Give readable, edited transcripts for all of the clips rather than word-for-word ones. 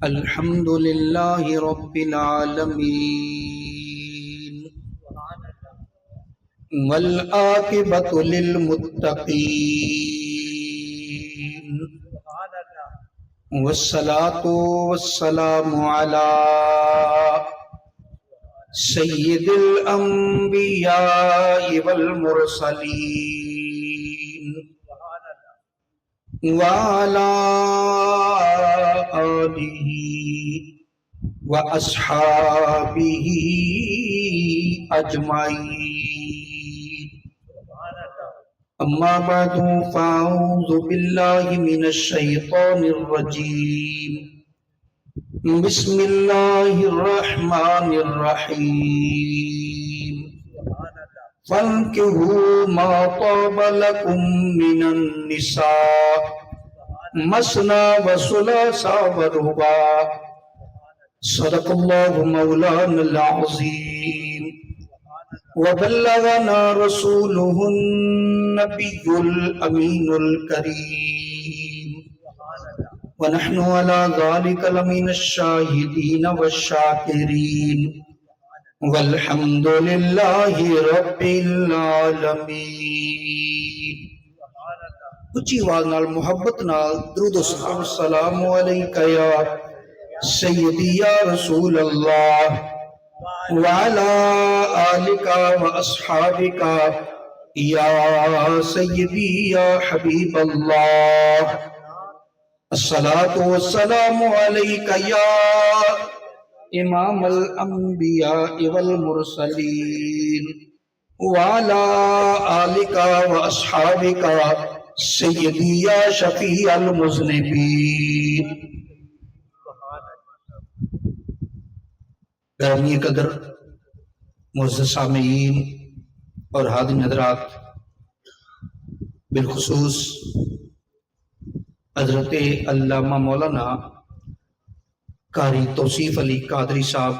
الحمد لله رب العالمين والعاقبة للمتقين والصلاة والسلام على سيد الأنبياء والمرسلين وعلى آله وأصحابه أجمعين. أما بعد فأعوذ بالله من الشيطان الرجيم. بسم الله الرحمن الرحيم. فانكحوا ما طاب لكم من النساء مثنى وثلاث ورباع. صدق الله مولانا العظيم وبلغنا رسوله النبي الأمين الكريم ونحن على ذلك لمن الشاهدين والشاكرين والحمد لله رب العالمين. اچھی آواز نال محبت نال درود و سلام علیکہ یا سیدی یا رسول اللہ وعلا آلکہ و اصحابکہ یا سیدی یا حبیب اللہ. الصلاة والسلام علیکہ یا امام الانبیاء والمرسلین وعلا آلکہ و اصحابکہ سیدی یا شفیع المذنبین. گرامی قدر معزز سامعین اور حاضرین حضرات، بالخصوص حضرت علامہ مولانا قاری توصیف علی قادری صاحب،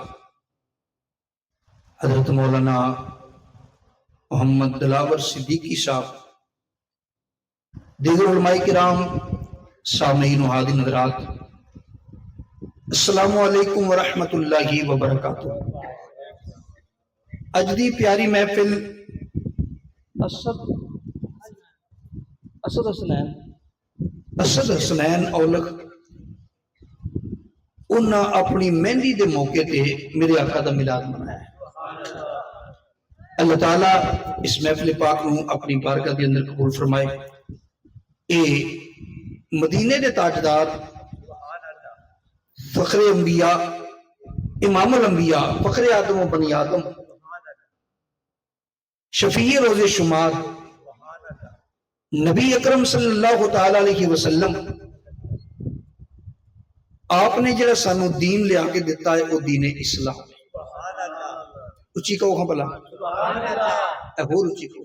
حضرت مولانا محمد دلاور صدیقی صاحب، دیگر علماء کرام، سامعین و حاضرین حضرات، السلام علیکم ورحمۃ اللہ وبرکاتہ. اج دی پیاری محفل اسد حسنین اولک انہاں اپنی مہندی دے موقع تے میرے آقا دا میلاد منایا ہے. اللہ تعالیٰ اس محفل پاک نو اپنی بارگاہ دے اندر قبول فرمائے. اے مدینے دے تاجدار، فخر انبیاء، امام الانبیاء، فخر آدم و بنی آدم، شفیع روز شمار، نبی اکرم صلی اللہ تعالی علیہ وسلم، آپ نے جڑا سانو دین لے آکے دیتا ہے وہ دین اسلام. اچھی کہو ہاں بلا اور اچھی کہو.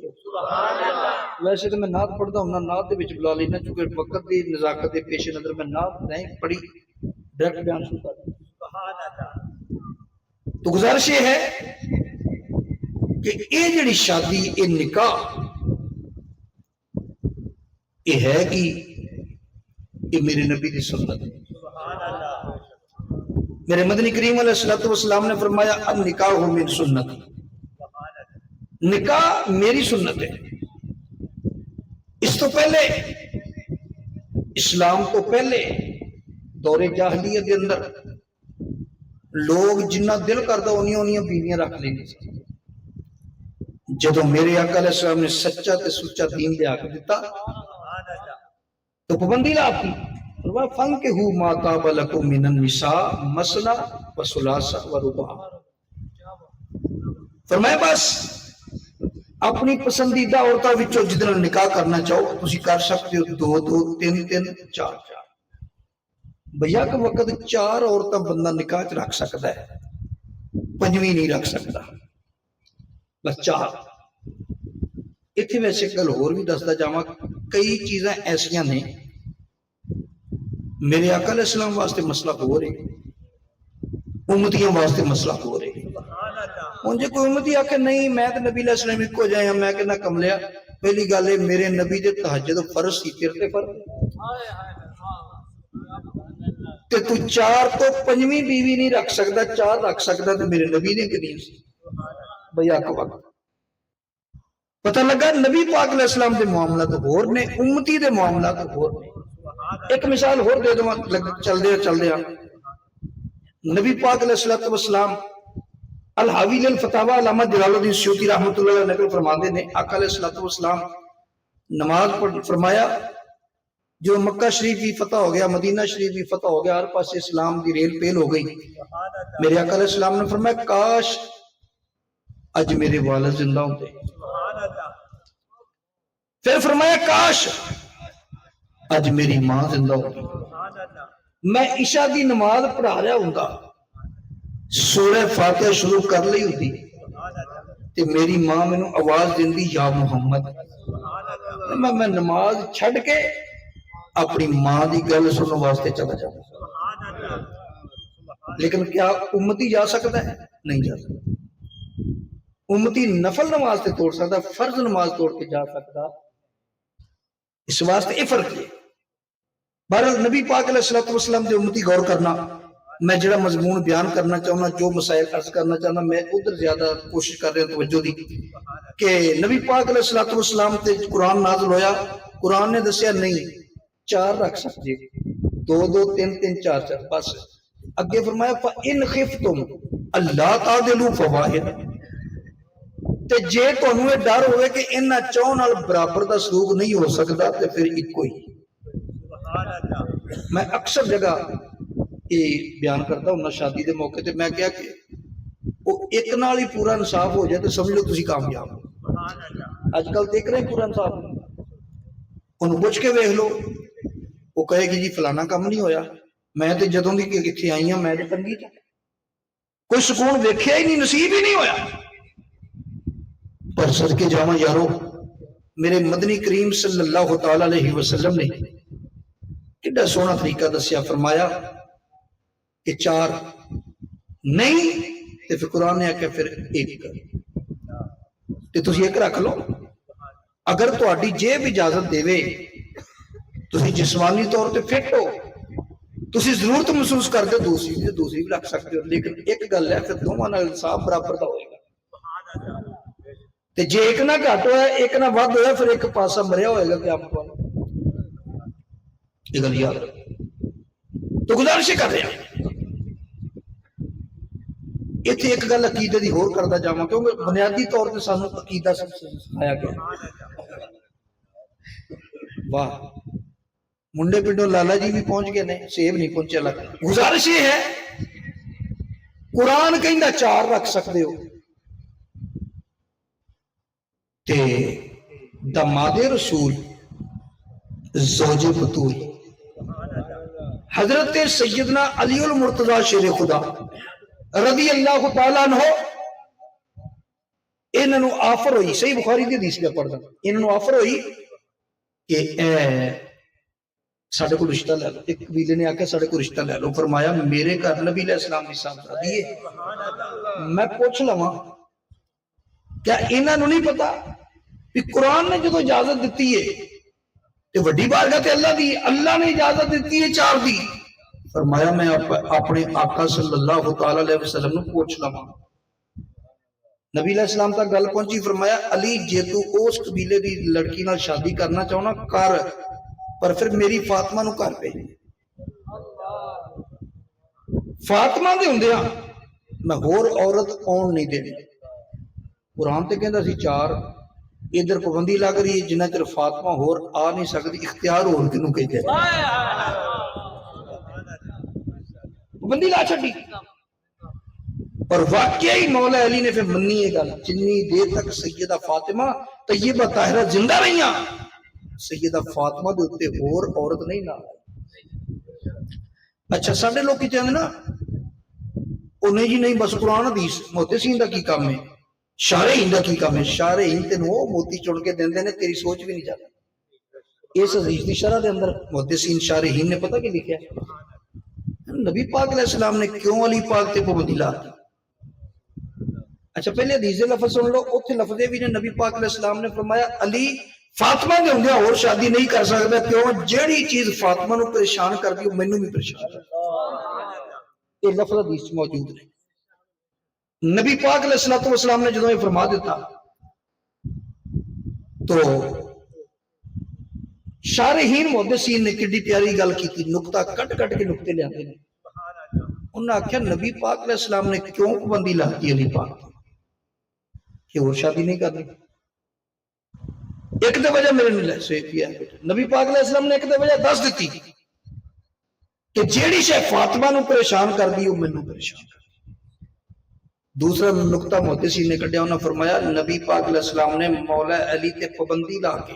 ویسے تو میں نعت پڑھتا ہوں نا، نعت دے وچ بلا لینا، چونکہ وقت دی نزاکت دے پیش نظر میں نعت نہیں پڑھی، ڈائریکٹ بیان شروع کر. تو گزارش یہ ہے کہ یہ جڑی شادی، یہ نکاح، یہ ہے کہ یہ میرے نبی دی سنت ہے. میرے مدنی کریم علیہ السلام نے فرمایا النکاح من سنت، نکاح میری سنت ہے. اس تو پہلے، اسلام تو پہلے دور جاہلیت کے اندر لوگ جنہ دل کرتا انیاں بیویاں رکھ لیں. جدو میرے آقا علیہ السلام نے سچا تے سچا دین لے آ کے دیتا تو پابندی لا دی. فَانكِحُوا مَا طَابَ لَكُم مِّنَ النِّسَاءِ مَثْنَىٰ وَثُلَاثَ وَرُبَاعَ. فرمایا بس اپنی پسندیدہ عورتوں وچوں جدن نکاح کرنا چاہو تسی کر سکتے ہو، دو دو، تین تین، چار چار. بھیا کہ وقت چار عورتیں بندہ نکاح چ رکھ سکتا ہے، پنجویں نہیں رکھ سکتا، بس چار. اتنے ویسے گل ہور بھی دستا جاواں، کئی چیزاں ایسیاں نے میرے آقا علیہ السلام واسطے مسئلہ ہو رہے، امتیاں واسطے مسئلہ ہو رہے. ہوں جی کوئی امتی آکے نہیں میں تو نبی علیہ السلام ایک ہو جائے، میں کہنا کملیا، پہلی گل ہے میرے نبی دے تہجد فرض سی، تیرے تے فرض. تے تو 4 تو 5ویں بیوی نہیں رکھ سکتا، 4 رکھ سکتا تے میرے نبی نے کہ نہیں سی بھئی آکھ وقت پتہ لگا نبی پاک علیہ السلام دے معاملات ہور نے، امتی دے معاملات ہور نے۔ ایک مثال ہور دے دوں چل دیا نبی پاک علیہ السلام الحاوی للفتاوی علامہ جلال الدین سیوطی رحمۃ اللہ علیہ نقل فرماتے ہیں آقا علیہ السلام نماز پڑھ فرمایا جو مکہ شریف بھی فتح ہو گیا، مدینہ شریف بھی فتح ہو گیا، ہر پاس اسلام کی ریل پیل ہو گئی، میرے آقا علیہ السلام نے فرمایا کاش اج میرے والد زندہ ہوتے، پھر فرمایا کاش اج میری ماں زندہ ہوتی، میں عشاء دی نماز پڑھا رہا ہوں سورہ فاتحہ شروع کر لی ہوتی تے میری ماں میں آواز دیندی یا محمد، میں نماز چھڑ کے اپنی ماں دی گل سننے واسطے چلا جاتا۔ لیکن کیا امتی جا سکتا ہے؟ نہیں جا سکتا۔ امتی نفل نماز تے توڑ سکتا، فرض نماز توڑ کے جا سکتا، اس واسطے یہ فرق ہے۔ بہرحال نبی پاک علیہ السلام دے امتی غور کرنا، میں جڑا مضمون بیان کرنا چاہنا، جو مسائل عرض کرنا چاہنا، میں ادھر زیادہ کوشش کر رہا ہوں توجہ دی کہ نبی پاک علیہ السلام تے قرآن نازل ہویا، قرآن نے دسیا نہیں 4 رکھ سکتے، 2 2 3 3 4 4 بس اگے فرمایا فَإِنْ خِفْتُمْ أَلَّا تَعْدِلُوا فَوَاحِدًا، تے جے تانوں یہ ڈر ہوئے کہ انہاں چوں نال برابر دا سلوک نہیں ہو سکتا تے پھر ایک ہی۔ میں اکثر جگہ یہ بیان کرتا ہوں شادی دے موقع تے میں کہا کہ وہ ایک نال ہی پورا انصاف ہو جائے تو سمجھ لو تسی کامیاب ہو۔ آج کل دیکھ رہے ہیں پورا انصاف انہوں پوچھ کے ویکھ لو، وہ کہے گی جی فلانا کام نہیں ہویا، میں تے جدوں دی کہ کتھے آئی ہاں میں تے تنگی چ کوئی سکون ویکھیا ہی نہیں، نصیب ہی نہیں ہویا۔ پر صدقے جاواں یارو میرے مدنی کریم صلی اللہ تعالی علیہ وسلم نے کڈا سونا طریقہ دسیا، فرمایا کہ 4 نہیں تے پھر قرآن نے آکھیا پھر 1 تے تسی 1 رکھ لو۔ اگر تہاڈی جیب اجازت دے تسی جسمانی طور تے فٹ ہو، تسی ضرورت محسوس کرتے دوسری بھی رکھ سکتے ہو، لیکن ایک گل ہے پھر دونوں نال انصاف برابر دا ہوئے گا تے جے 1 نہ گھٹ ہویا 1 نہ ود ہویا پھر ایک پاسا مریا ہوئے گا قیامت والا۔ یہ گل یاد تو گزارش کر رہے ہیں اتنے ایک گل عقیدے دی ہور کرتا جاواں کیونکہ بنیادی طور تے سانوں عقیدہ سب سے سکھایا گیا۔ واہ منڈے پنڈوں لالا جی بھی پہنچ گئے نے، سیب نہیں پہنچے لگ۔ گزارش یہ ہے قرآن کہندا 4 رکھ سکتے ہو تے داماد رسول زوج بطول حضرت سیدنا علی المرتضی شیر خدا رضی اللہ تعالیٰ عنہ انہوں آفر ہوئی، صحیح بخاری دی حدیث پہ پڑھدا، انہوں آفر ہوئی کہ اے ساڈے کو رشتہ لے لو۔ ایک قبیلے نے آکے ساڈے کو رشتہ لے لو، فرمایا میرے گھر نبی علیہ السلام دی صاحبزادی ہے، میں پوچھ لواں کیا انہوں نہیں پتا کہ قرآن نے جدو اجازت دیتی ہے کہ وڈی بارگاہ تے اللہ دی، اللہ نے اجازت دیتی ہے 4 دی، فرمایا میں اپنے آقا صلی اللہ تعالی علیہ وسلم نے پوچھ لواں۔ نبی علیہ السلام تک گل پہنچی، فرمایا علی جے تو اس قبیلے دی لڑکی نال شادی کرنا چاہنا کر، پر پھر میری فاطمہ نو کر پہ فاطمہ دے ہوندیاں میں ہور عورت آن نہیں دینی۔ قرآن تے کہندا سی 4، ادھر پابندی لگ رہی ہے جنہ چر فاطمہ ہور آ نہیں سکتی، اختیار ہور کنوں کہتے ہیں، پابندی لا چھڈی۔ اور واقعی مولا علی نے پھر منی یہ گل، جنی دیر تک سیدہ فاطمہ طیبہ طاہرہ زندہ رہیاں سیدہ فاطمہ دے اوتے ہور عورت نہیں نہ۔ اچھا ساڈے لوگ کی چاہتے نا وہ نہیں جی نہیں بس قرآن حدیث، محدثین دا کی کام ہے، شارحین دا کی کام ہے؟ شارحین تینوں وہ موتی چن کے دیندے نے، تیری سوچ بھی نہیں جاتی۔ اس حدیث دی شرح دے اندر محدثین شارحین نے پتہ کی لکھا ہے؟ نبی پاک علیہ السلام نے کیوں علی پاک تے پابندی لا دی؟ اچھا پہلے حدیث دے لفظ سن لو، اوتھے لفظ بھی نے نبی پاک علیہ السلام نے فرمایا علی فاطمہ دے ہوندے اور شادی نہیں کر سکتا کیوں؟ جیڑی چیز فاطمہ نو پریشان کر دی وہ مینوں بھی پریشان کر دی۔ یہ لفظ حدیث موجود ہے۔ نبی پاک علیہ الصلوۃ والسلام نے جدوں یہ فرما دیتا تو شارحین محدثین نے کڈی پیاری گل کی، نقطہ کٹ کٹ کے نقطے لے آتے ہیں۔ انہوں نے آخیا نبی پاک علیہ السلام نے کیوں پابندی لاتی علی پاک کہ اور شادی نہیں کرنی؟ ایک دے وجہ میرے نے سے کیا ہے نبی پاک علیہ السلام نے ایک دے وجہ دس دیتی کہ جیڑی شے فاطمہ نو پریشان کر دی وہ مینوں پریشان کر دی۔ دوسرا نقطہ محدثین نے کڈیا، انہوں نے فرمایا نبی پاک علیہ السلام نے مولا علی تے پابندی لا کے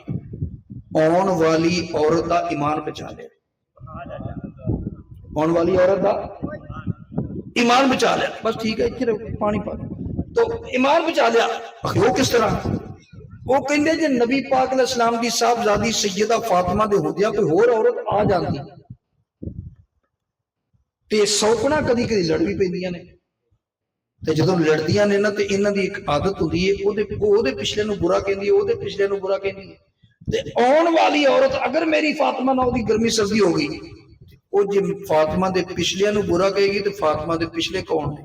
آن والی عورت دا ایمان بچا لیا، آن والی عورت دا ایمان بچا لیا، بس ٹھیک ہے اتنے پانی پا تو ایمان بچا لیا۔ وہ کس طرح؟ وہ کہندے جے نبی پاک علیہ السلام دی صاحبزادی سیدہ فاطمہ دے ہوندیاں کوئی ہور عورت آ جاندی تے سوکنا کدی کدی لڑ بھی پیندیاں نے، تے جدوں لڑدیاں نے نا تے انہاں دی ایک عادت ہوندی ہے او دے پچھلے نو برا کہندی ہے، او دے پچھلے نو برا کہندی ہے۔ تے آن والی عورت اگر میری فاطمہ نہ دی گرمی سردی ہو گئی وہ جی فاطمہ دے پچھلے نو برا کہے گی تو فاطمہ دے پچھلے کون نے؟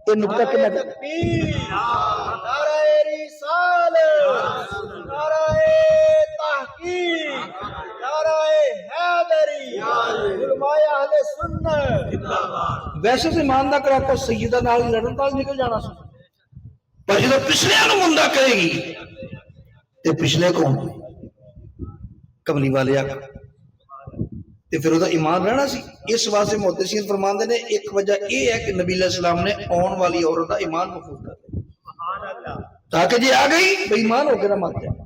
یہ نقطہ کنا نعرہ رسالت، نعرہ تحقیق، نعرہ حیدری، علماء اہل سنت۔ ویسے تو ایمان نہ کرا کر سیدہ نال لڑن تال نکل جانا سا، پر جب پچھلے نو مندہ کرے گی تے پچھلے کون نے؟ کملی والے آقا تے پھر وہ ایمان رہنا سی۔ اس واسطے محدثین فرماندے نے ایک وجہ یہ ہے کہ نبی علیہ السلام نے آن والی عورت کا ایمان محفوظ کر دیا تاکہ جی آ گئی بے ایمان ہو کے نہ مر جائے۔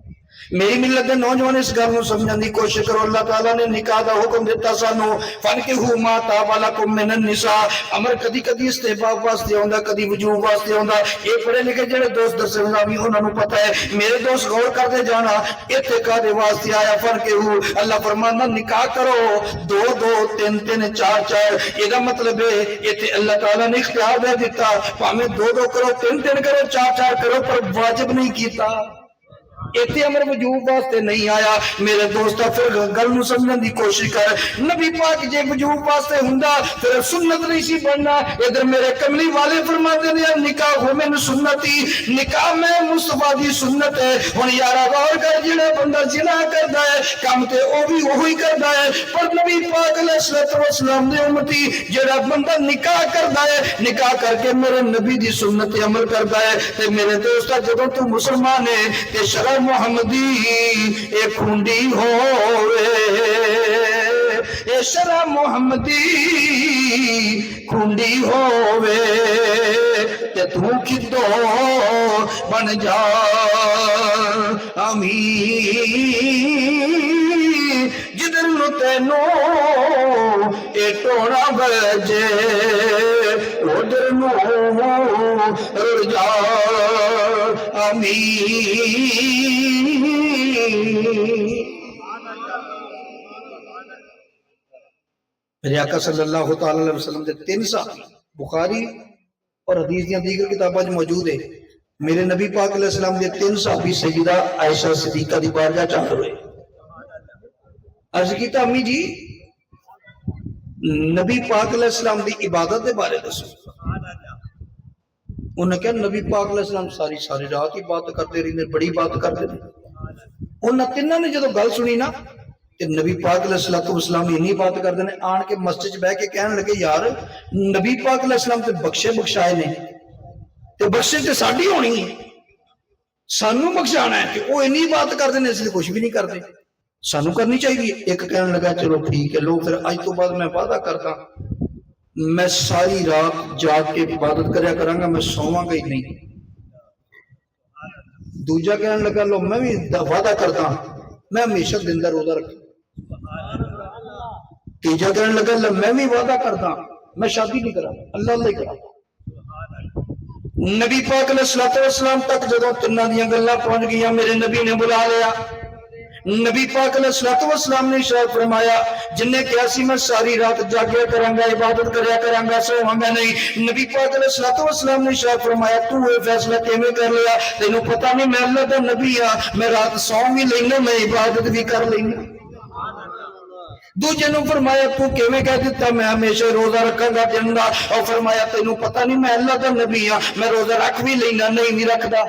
میری ملت کے نوجوان اس گل کو سمجھنے کی کوشش کرو، اللہ تعالیٰ نے نکاح کا حکم دیتا سانو فَانْكِحُوا مَا طَابَ لَكُم مِّنَ النِّسَاءِ، امر کدی کدی استحباب واسطے ہوندا، کدی وجوب واسطے ہوندا۔ یہ پڑھے لکھے جڑے دوست درس نظامی انہاں نوں پتہ ہے، میرے دوست غور کرتے جانا ایتھے کادے واسطے آیا فَانْكِحُوا، اللہ فرماندا نکاح کرو دو دو تین تین چار چار۔ یہ دا مطلب ہے ایتھے اللہ تعالیٰ نے اختیار دے دیتا پاویں دو دو کرو تین تین کرو چار چار کرو پر واجب نہیں کیتا، ایتھے امر وجوب واسطے نہیں آیا۔ میرے دوستا پھر گل نو سمجھن دی کوشش کر، نبی پاک جے وجوب واسطے ہوندا پھر سنت نہیں سی بننا۔ ادھر میرے کملی والے فرماتے ہیں نکاح ہو من سنتی، نکاح میں مصطفیٰ دی سنت ہے۔ ہن یارا غور کر جڑا بندہ زنا کردا ہے کم تے او بھی وہی کردا ہے، پر نبی پاک علیہ الصلوۃ والسلام دے امتی جڑا بندہ نکاح کردا ہے نکاح کر کے میرے نبی دی سنت تے عمل کردا ہے تے میرے دوستا جدوں تو مسلمان ہے تے شرع محمدی اے کھونڈی ہوئے، اے شرع محمدی کھونڈی ہوئے تے تو کدو بن جا امین، جدر نو تینو اے ٹوڑا بجے ادھر نو رڑ جا امین۔ میرے آقا صلی اللہ تعالی علیہ وسلم دے تین صحابی بخاری اور حدیث دیاں دیگر کتاباں موجود ہے، میرے نبی پاک علیہ السلام دے تین صحابی سیدہ عائشہ صدیقہ دی بارگاہ چاہ ہوئے، عرض کیتا امی جی نبی پاک علیہ السلام دی عبادت دے بارے دسو۔ انہوں نے کہا نبی پاک علیہ السلام ساری رات ہی بات کرتے رہے، بڑی بات کرتے رہے۔ انہوں تینوں نے جدو گل سنی نا کہ نبی پاک علیہ السلام انہی بات کرتے ہیں، آن کے مسجد بہ کے کہنے لگے یار نبی پاک علیہ السلام تے بخشے بخشائے نے تے بخشے تے ساڈی ہونی ہے، سانو بخشانا ہے کہ وہ انہی بات کرتے ہیں اس لیے کچھ بھی نہیں کرتے، سانو کرنی چاہیے۔ ایک کہنے لگا چلو ٹھیک ہے لو پھر آج تو بعد میں وعدہ کرتا میں ساری رات جاگ کے عبادت کریا کروں گا، میں سوواں گا ہی نہیں۔ دوجا کہنے لگا لو میں بھی وعدہ کرتا میں ہمیشہ دن دا روزہ رکھوں۔ تیجا کہنے لگا لو میں بھی وعدہ کرتا میں شادی نہیں کرا، اللہ اللہ ہی کرا۔ نبی پاک علیہ الصلوۃ والسلام تک جدوں تناں دیاں گلاں پہنچ گئیاں، میرے نبی نے بلا لیا، نبی پاک علیہ الصلوۃ والسلام نے ارشاد فرمایا جن نے کہا سی میں ساری رات جاگیا کراں گا عبادت کریا کراں گا سوواں میں نہیں نبی پاک علیہ الصلوۃ والسلام نے ارشاد فرمایا تو یہ فیصلہ کیویں کر لیا تینوں پتہ نہیں میں اللہ دا نبی ہاں میں رات سو بھی لینا میں عبادت بھی کر لینا دوجے نو فرمایا تو کیویں کہہ دیتا میں ہمیشہ روزہ رکھاں گا دن دا اور فرمایا تینوں پتہ نہیں میں اللہ دا نبی ہاں میں روزہ رکھ بھی لینا نہیں بھی رکھدا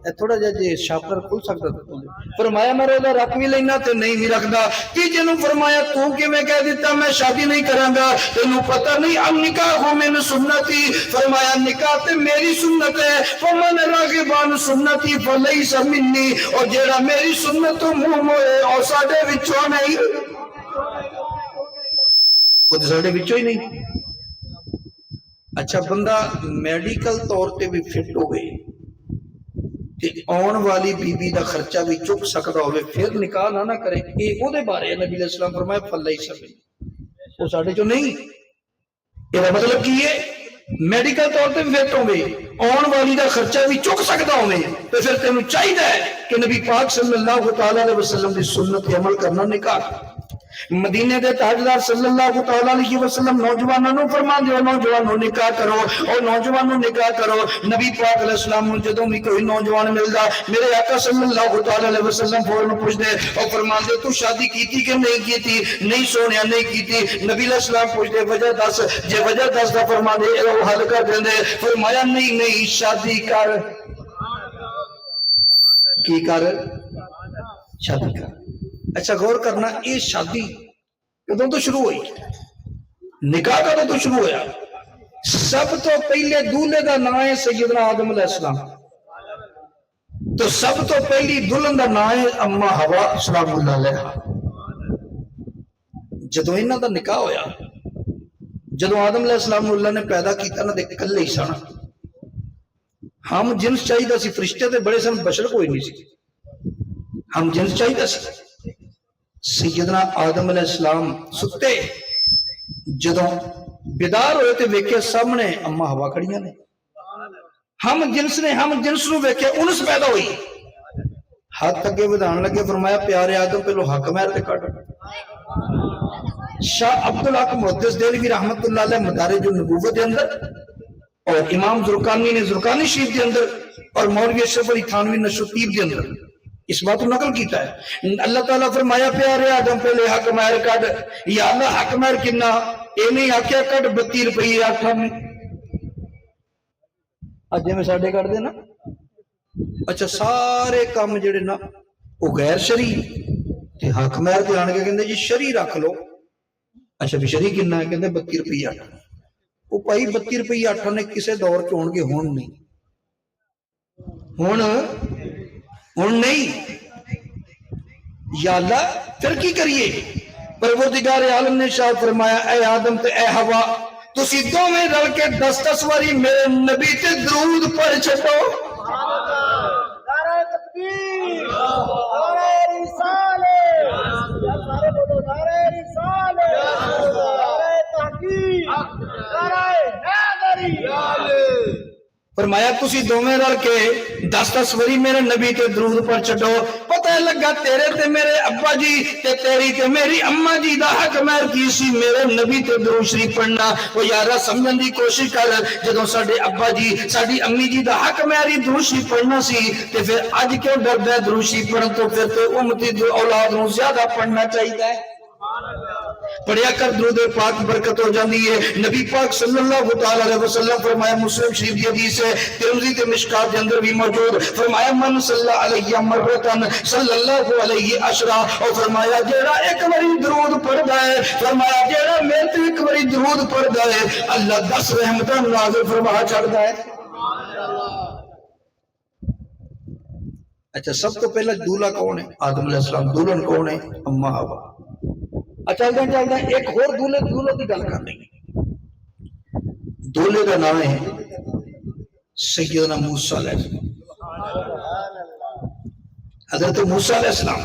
تھوڑا جا جی شاپر کھل سکتا تھا فرمایا میں روزہ رکھ بھی لینا تے نہیں بھی رکھدا تیجے نو فرمایا تو کیویں کہہ دیتا میں شادی نہیں کراں گا تینوں پتہ نہیں اب نکاح من سنتی فرمایا نکاح تے میری سنت ہے فمن راغب عن سنتی فلیس منی اور جیڑا میری سنت تو منہ موئے اور ساڈے وچوں نہیں وہ تو ساڈے وچوں ہی نہیں اچھا بندہ میڈیکل طور تے بھی فٹ ہو گئے آن والی بی بی دا خرچہ بھی چک سکتا ہوئے پھر نکاح نہ کرے یہ او دے بارے نبی علیہ السلام فرمایا فلئی سبیل وہ ساڑھے جو نہیں یہ مطلب کی ہے میڈیکل طور پہ فٹ ہوں گے آن والی دا خرچہ بھی چک سکتا ہوئے تو پھر تینوں چاہیے کہ نبی پاک صلی اللہ تعالیٰ علیہ وسلم کی سنت پہ عمل کرنا نکاح مدینے دے تاجدار صلی اللہ تعالیٰ علیہ وسلم نوجوانوں فرمان دیو نوجوانوں نکاح کرو اور نوجوانوں نکاح کرو نبی پاک علیہ السلام جدوں بھی کوئی نوجوان ملدا میرے آقا صلی اللہ تعالیٰ علیہ وسلم فوراً پوچھ دے اور فرمان دے تو شادی کیتی کہ نہیں کیتی نہیں سونیا نہیں کیتی نبی علیہ السلام پوچھ دے وجہ دس جے وجہ دس دا فرمان دے وہ حل کر دے فرمایا نہیں شادی کر کی کر شادی کر اچھا غور کرنا یہ شادی کدوں تو شروع ہوئی نکاح کدوں تو شروع ہویا سب تو پہلے دولہے دا نام ہے سیدنا آدم علیہ السلام تو سب تو پہلی دلہن دا نام ہے اما حوا سلام اللہ علیہ جدوں انہاں دا نکاح ہویا جدوں آدم علیہ السلام اللہ نے پیدا کیتا نہ دے کلے ہی سن ہم جنس چاہیے سی فرشتے تے بڑے سن بشر کوئی نہیں سی ہم جنس چاہیے سی سیدنا آدم علیہ السلام ستے جدوں بیدار ہوئے تے ویکھے سامنے اما ہوا کھڑیاں نے ہم جنس نو ویکھے انس پیدا ہوئی ہاتھ اگے ودھان لگے فرمایا پیارے آدم پہلو حق مہر تے کٹ شاہ عبدالحق محدث دہلوی رحمت اللہ علیہ مدارج النبوت دے اندر اور امام زرقانی نے زرقانی شریف دے اندر اور مولوی اشرف علی تھانوی نشوتیب دے اندر اس بات کو نقل کیتا ہے اللہ تعالیٰ فرمایا پیارے آدم پہلے حق مہر کٹ یا اللہ حق مہر کنا اے نہیں آکھیا کٹ 32 روپئے آٹھا میں اجے میں ساڑھے کٹ دینا اچھا سارے کام جڑے نا وہ غیر شرعی تے حق مہر تے آن کے کہندے جی شرعی رکھ لو اچھا بھی شرعی کنا ہے کہندے 32 روپئے آٹھا وہ پائی 32 روپئے آٹھا نے کسے دور کے ہون گے ہون نہیں ہون نہیں یا اللہ پھر کی کریے پروردگار عالم نے شاہ فرمایا اے آدم تے اے ہوا تسی دو میں رل کے 10 واری میرے نبی تے درود پڑھ چھٹو نعرہ تکبیر نعرہ رسالت سارے بولو نعرہ رسالت نعرہ تحقیق نعرہ حیدری فرمایا تسی دوویں رل کے 10 واری میرے نبی تے درود پڑھ چھڈو پتہ لگا تیرے تے میرے ابا جی تے تیری تے میری اما جی دا حق مہر کی سی میرے نبی تے درود شریف پڑھنا او یارا سمجھن دی کوشش کر جدوں ساڈے ابا جی ساڈی امی جی دا حق مہر ہی درود شریف پڑھنا سی تے پھر اج کیوں ڈردا ہے درود شریف پڑھن تو پھر تے امتی اولاد نوں زیادہ پڑھنا چاہیے پڑھیا کر درود پاک برکت ہو جاندی ہے نبی پاک صلی اللہ تعالی علیہ وسلم فرمایا مسلم شریف کی حدیث ہے ترمذی تے مشکات کے اندر بھی موجود فرمایا من صلی علیہ مرتن صلی اللہ علیہ عشرہ اور فرمایا جیڑا ایک باری درود پڑھدا ہے فرمایا جیڑا میرے تے ایک باری درود پڑھدا ہے اللہ 10 رحمتاں نازل فرما چھڑدا ہے اچھا سب تو پہلا دولہا کون ہے آدم علیہ السلام دلہن کون ہے اما حوا چلتا ایک اور دولہے کی گل کر لیں دولہے کا نام ہے سیدنا موسیٰ علیہ السلام حضرت موسیٰ علیہ السلام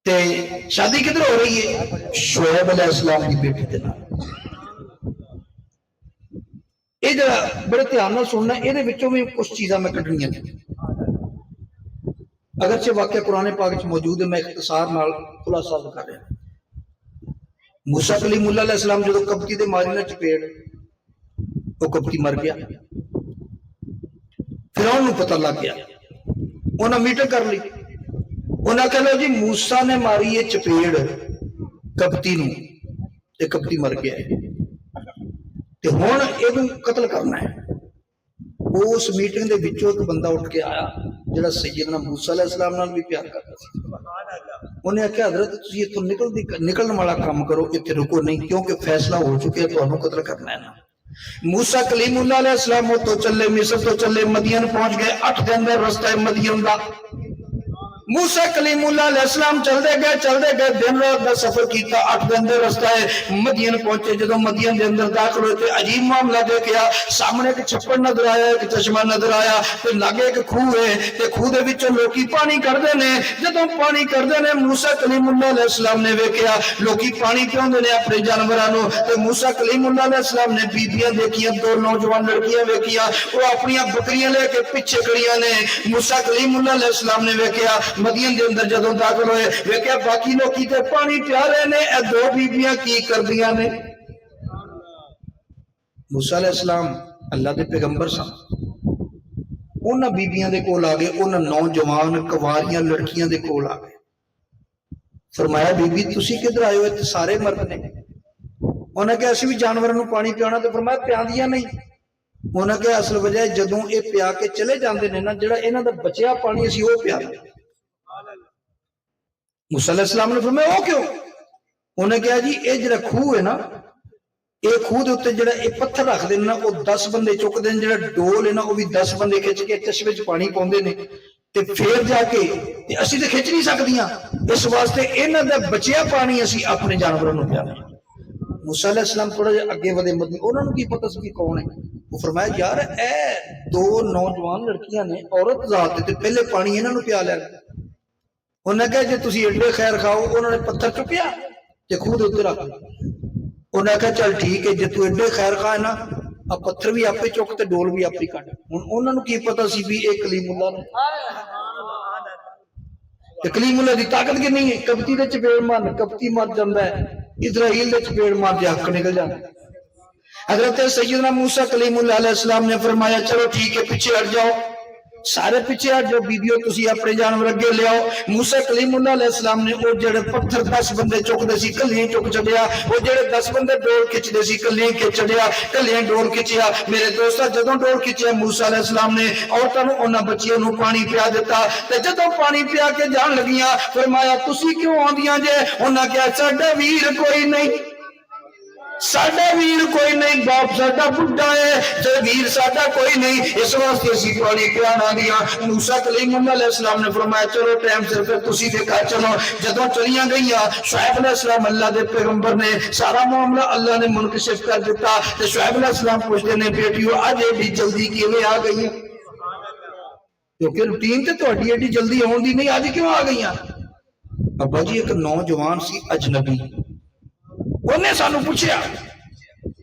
تے شادی کدھر ہو رہی ہے شعیب علیہ السلام کی بیٹی کے نام یہ جڑا بڑے دھیان نال سننا یہ وچوں بھی کچھ چیزاں میں کڈنیاں اگرچہ واقعہ قرآن پاک وچ موجود ہے، میں اختصار نال خلاصہ کر رہا۔ موسیٰ کلیم اللہ علیہ السلام جدو کبتی دے ماری نہ چپیڑ، وہ کبتی مر گیا۔ فرعون نو پتہ لگ گیا، انہاں میٹنگ کر لی، انہاں کہہ لو جی موسیٰ نے ماری ہے چپیڑ کبتی نو، تے کبتی مر گیا ہے، تے ہن اینو قتل کرنا ہے۔ اس میٹنگ دے وچوں ایک بندہ اٹھ کے آیا جڑا سیدنا موسیٰ علیہ السلام نال بھی پیار کرتا سی۔ انہیں آخیا حضرت تسی اتوں نکلن والا کام کرو، اتنے رکو نہیں، کیونکہ فیصلہ ہو چکے ہے، تمہیں قتل کرنا ہے نا۔ موسیٰ کلیم اللہ علیہ السلام تو چلے، مصر تو چلے، مدین پہنچ گئے، 8 دن دا رستہ ہے مدین دا۔ موسیٰ کلیم اللہ علیہ السلام چلدے گئے دن رات دا سفر کیتا، 8 دن دے رستہ ہے مدین پہنچے۔ جدوں مدین دے اندر داخل ہوئے تے عجیب معاملہ دیکھیا، سامنے ایک چھپڑ نظر آیا، ایک چشمہ نظر آیا، تے لاگے ایک کھوہ ہے، تے کھوہ دے وچوں لوکی پانی کردے نے۔ جدوں پانی کردے نے موسیٰ کلیم اللہ علیہ السلام نے ویکھیا لوکی پانی پیوندے نے اپنے جانوراں نوں، تے موسیٰ کلیم اللہ علیہ السلام نے بیبیاں دیکھیاں، 2 نوجوان لڑکیاں ویکھیاں، وہ اپنی بکریاں لے کے پیچھے کھڑیاں نے۔ موسیٰ کلیم اللہ علیہ السلام نے ویکھیا مدین دے اندر جدوں داخل ہوئے، ویکھیا باقی لوکی تے پانی پیا رہے نے، اے 2 بیبیاں کی کردیاں نے۔ موسیٰ علیہ السلام اللہ دے پیغمبر سن، انہاں بیبیاں دے کول آ گئے، انہاں نوجوان کواریاں لڑکیاں دے کول آ گئے، فرمایا بی بی تسی کدھر آئے ہو، سارے مرد نے؟ انہوں نے کہا اسی بھی جانوراں نوں پانی پیانا، تو فرمایا پیاندیاں نہیں۔ انہوں نے کہا اصل وجہ ہے جدوں اے پیا کے چلے جاندے نے نا، جڑا انہاں دا بچیا پانی اسی وہ پیا دے۔ موسیٰ علیہ السلام نے فرمایا وہ کیوں؟ انہوں نے کہا جی اے جڑا کھوہ ہے نا، اے کھوہ دے اوتے جڑا اے پتھر رکھ دے نا، وہ 10 بندے چک دے، جڑا ڈول ہے نا وہ بھی 10 بندے کھچ کے چشمے وچ پانی پاؤندے نے، تے پھر جا کے تے اسی تے کھچ نہیں سکدیاں، اس واسطے انہاں دا بچیا پانی اسی اپنے جانوراں نوں پیانا۔ موسیٰ علیہ السلام تھوڑا جہا اگے ودے مدی، انہوں نے کی پتہ سی کون ہے؟ وہ فرمایا یار اے 2 نوجوان لڑکیاں نے، عورت ذات تے پہلے پانی انہاں نوں پیا لیا۔ انہوں نے کہا جی تسی ایڈے خیر کھاؤ، انہوں نے پتھر چکیا تے کھوہ دے اوتے رکھ دیا۔ انہوں نے کہا چل ٹھیک ہے جے تو ایڈے خیر خواہ ہے نا، اب پتھر بھی آپ چک تے ڈول بھی آپ ہی کٹ۔ انہوں نے کی پتہ سی بھی اے کلیم اللہ نے، کلیم اللہ دی طاقت کی نہیں ہے، کبتی دے چپیڑ مار، کبتی مر جاندا ہے، اسرائیل دے چپیڑ مار دے حق نکل جانا۔ حضرت سیدنا موسیٰ کلیم اللہ علیہ السلام نے فرمایا چلو ٹھیک ہے پیچھے ہٹ جاؤ، سارے پیچھے ہٹ جاؤ، بیبیوں تسی اپنے جانور اگے لے آؤ۔ موسیٰ کلیم اللہ علیہ السلام نے وہ جڑے پتھر 10 بندے چک دے سی کلیاں چک چڑیا، وہ جڑے 10 بندے ڈول کھچ دے سی کلیاں کھچ چڑیا، کلیاں ڈول کھچیا۔ میرے دوستا جدوں ڈول کھچیا موسیٰ علیہ السلام نے عورتاں نوں انہاں بچیاں نوں پانی پیا دیتا، تے جدوں پانی پیا کے جان لگیاں فرمایا تسی کیوں آندیاں جے؟ انہاں کہا ساڈا ویر کوئی نہیں، ساڈا ویر کوئی نہیں، باپ ساڈا بڈھا ہے، ویر ساڈا کوئی نہیں، اس واسطے اسی پانی پیانا دیا۔ موسیٰ کلیم اللہ علیہ السلام نے فرمایا چلو ٹائم سے پھر تسی دیکھا چلو۔ جدوں چلیاں گئیاں شعیب علیہ السلام اللہ دے پیغمبر نے سارا معاملہ اللہ نے منکشف کر دیتا، تے شعیب علیہ السلام پوچھتے نے بیٹیو اج ایڈی جلدی کیویں آ گئی؟ کیونکہ روٹین تے تہاڈی ایڈی جلدی آن دی نہیں، اج کیوں آ گئیاں؟ ابا جی ایک نوجوان سی اجنبی، انہیں سانو پوچھیا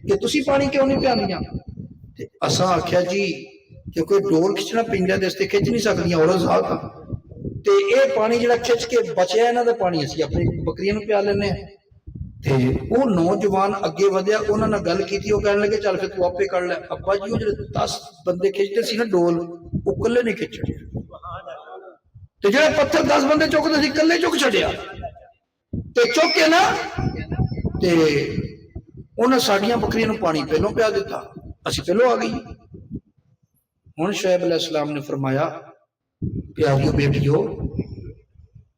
کہ تسی پانی کیوں نہیں پیاندیاں؟ اساں آکھیا جی کیونکہ ڈول کھچنا پیندا تے اس تے کھچ نہیں سکدیاں عورت ذات تے اے پانی جڑا کھچ کے بچیا انہاں دا پانی اسی اپنی بکریاں نوں پیا لینے تے او نوجوان اگے ودیا، انہاں نال گل کیتی، او کہنے لگے چل پھر تو آپے کر لے۔ ابا جی او جڑے 10 بندے کھچتے سی نا ڈول، او کلے نہیں کھچ چھڑے، تے جڑے پتھر 10 بندے چکدے سی کلے چک چھڑیا، تے چک کے نا تے انہاں ساڈیاں بکریاں نوں پانی پہلوں پیا دیتا، اسی پہلوں آ گئی۔ ہن شعیب علیہ السلام نے فرمایا پیاریو بیٹیو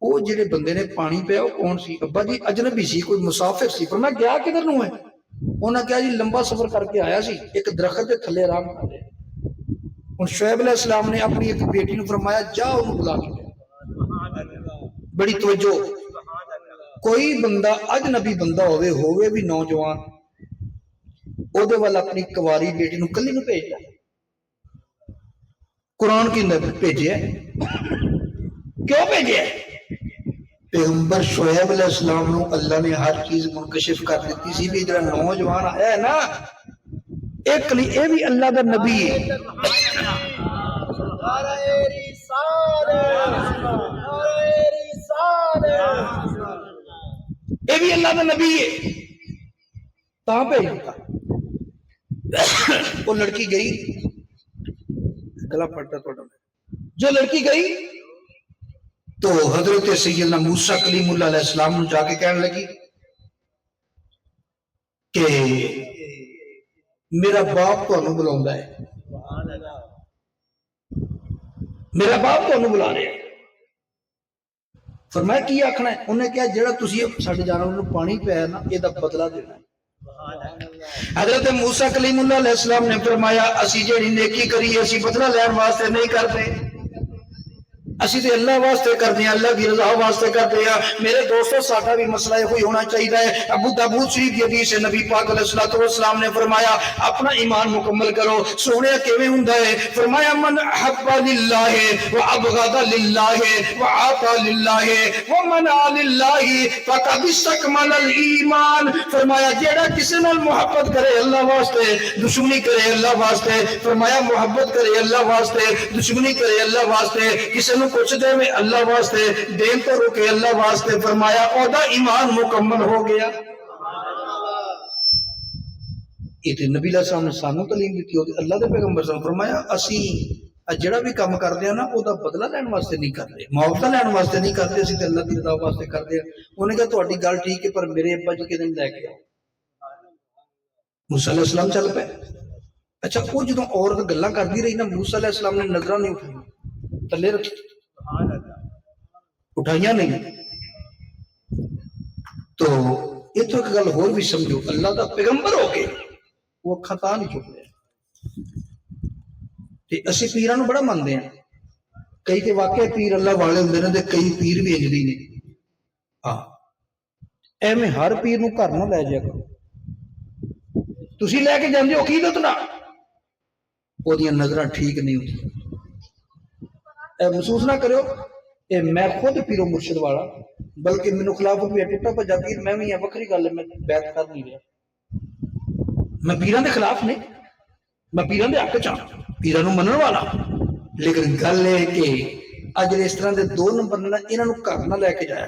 وہ جڑے بندے نے پانی پیا وہ کون سی؟ ابا جی اجنبی سی، کوئی مسافر سی۔ پر میں گیا کدھر نوں ہے؟ انہاں کہا جی لمبا سفر کر کے آیا سی، ایک درخت دے تھلے آرام کر رہے۔ ہن شعیب علیہ السلام نے اپنی ایک بیٹی نوں فرمایا جا انہوں بلا کے۔ بڑی توجہ، کوئی بندہ اجنبی بندہ ہوئے بھی نوجوان، او دے والا اپنی کواری بیٹی نوں کلی نوں بھیجدا؟ قرآن کی اندر بھیجے کیوں بھیجے؟ پیغمبر شعیب علیہ السلام نوں اللہ نے ہر چیز منکشف کر دیتی سی بھی جڑا نوجوان آیا ہے نا ایک اے بھی اللہ دا نبی ہے۔ یہ بھی اللہ کا نبی ہے تا بھیج دیتا وہ لڑکی گئی گلا پھٹتا تھوڑا جو لڑکی گئی تو حضرت سیدنا موسیٰ کلیم اللہ علیہ السلام نے جا کے کہنے لگی کہ میرا باپ تو انہوں بلاؤں ہے میرا باپ تو انہوں بلا رہے ہیں فرمایا کی آکھنا ہے انہیں کہا جڑا تسی ساڑھے جانور نے پانی پیا نا یہ دا بدلہ دینا ہے حضرت موسیٰ کلیم اللہ علیہ السلام نے فرمایا اسی جڑی نیکی کری اسی بدلہ لین واسطے نہیں کرتے اسی تے اللہ واسطے کر دیا اللہ کی رضا واسطے کر دیا میرے دوستو ساڈا بھی مسئلہ یہ ہوئی ہونا چاہیے ہے ابو داؤد شریف کی حدیث ہے نبی پاک علیہ الصلوۃ والسلام نے فرمایا اپنا ایمان مکمل کرو سونے کیویں ہوندا ہے فرمایا من حب للہ وابغض للہ وعطى للہ ومنع للہ فقد استكمل الایمان فرمایا جیڑا کسی نال محبت کرے اللہ واسطے دشمنی کرے اللہ واسطے فرمایا محبت کرے اللہ واسطے دشمنی کرے اللہ واسطے کسی کچھ دے میں اللہ واسطے دین تو رکے اللہ واسطے فرمایا اودا ایمان مکمل ہو گیا یہ تے نبی علیہ السلام نے سانو تعلیم دیتی ہوتی اللہ دے پیغمبر صلی اللہ علیہ وسلم فرمایا اسی جڑا بھی کام کر دیا نا اودا بدلہ لین واسطے نہیں کرتے معاوضہ لین واسطے نہیں کرتے اسی تے اللہ دی رضا واسطے کرتے ہیں انہوں نے کہا تہاڈی گل ٹھیک ہے پر میرے ابا جی کے دن لے کے آؤ موسیٰ علیہ السلام چل پے اچھا وہ جدوں عورت گلاں کردی رہی نا موسیٰ علیہ السلام نے نظراں نہیں اٹھائی تلے رکھی اٹھائیاں نہیں تو یہ تو ایک گل اور بھی سمجھو اللہ دا پیغمبر ہو کے وہ خطا نہیں چک رہے اسی پیراں نو بڑا مانتے ہیں کئی تے واقعی پیر اللہ والے ہوندے نے تے کئی پیر بھی انجلی نے ہاں ایویں ہر پیر نو گھر نہ لے جایا کرو تسی لے کے جاندے ہو عقیدت نہ او دیاں نظراں ٹھیک نہیں ہوندی محسوس نہ کرو اے میں خود پیرو مرشد والا بلکہ مینو خلافت بھی ٹوٹا بجا پیر میں بھی وکری گل ہے میں بیعت کر نہیں رہا میں پیراں دے خلاف نہیں میں پیراں دے حق چاہ پیراں نو منن والا لیکن گل ہے کہ اج اس طرح دے دو نمبر نے انہاں نو گھر نہ لے کے جایا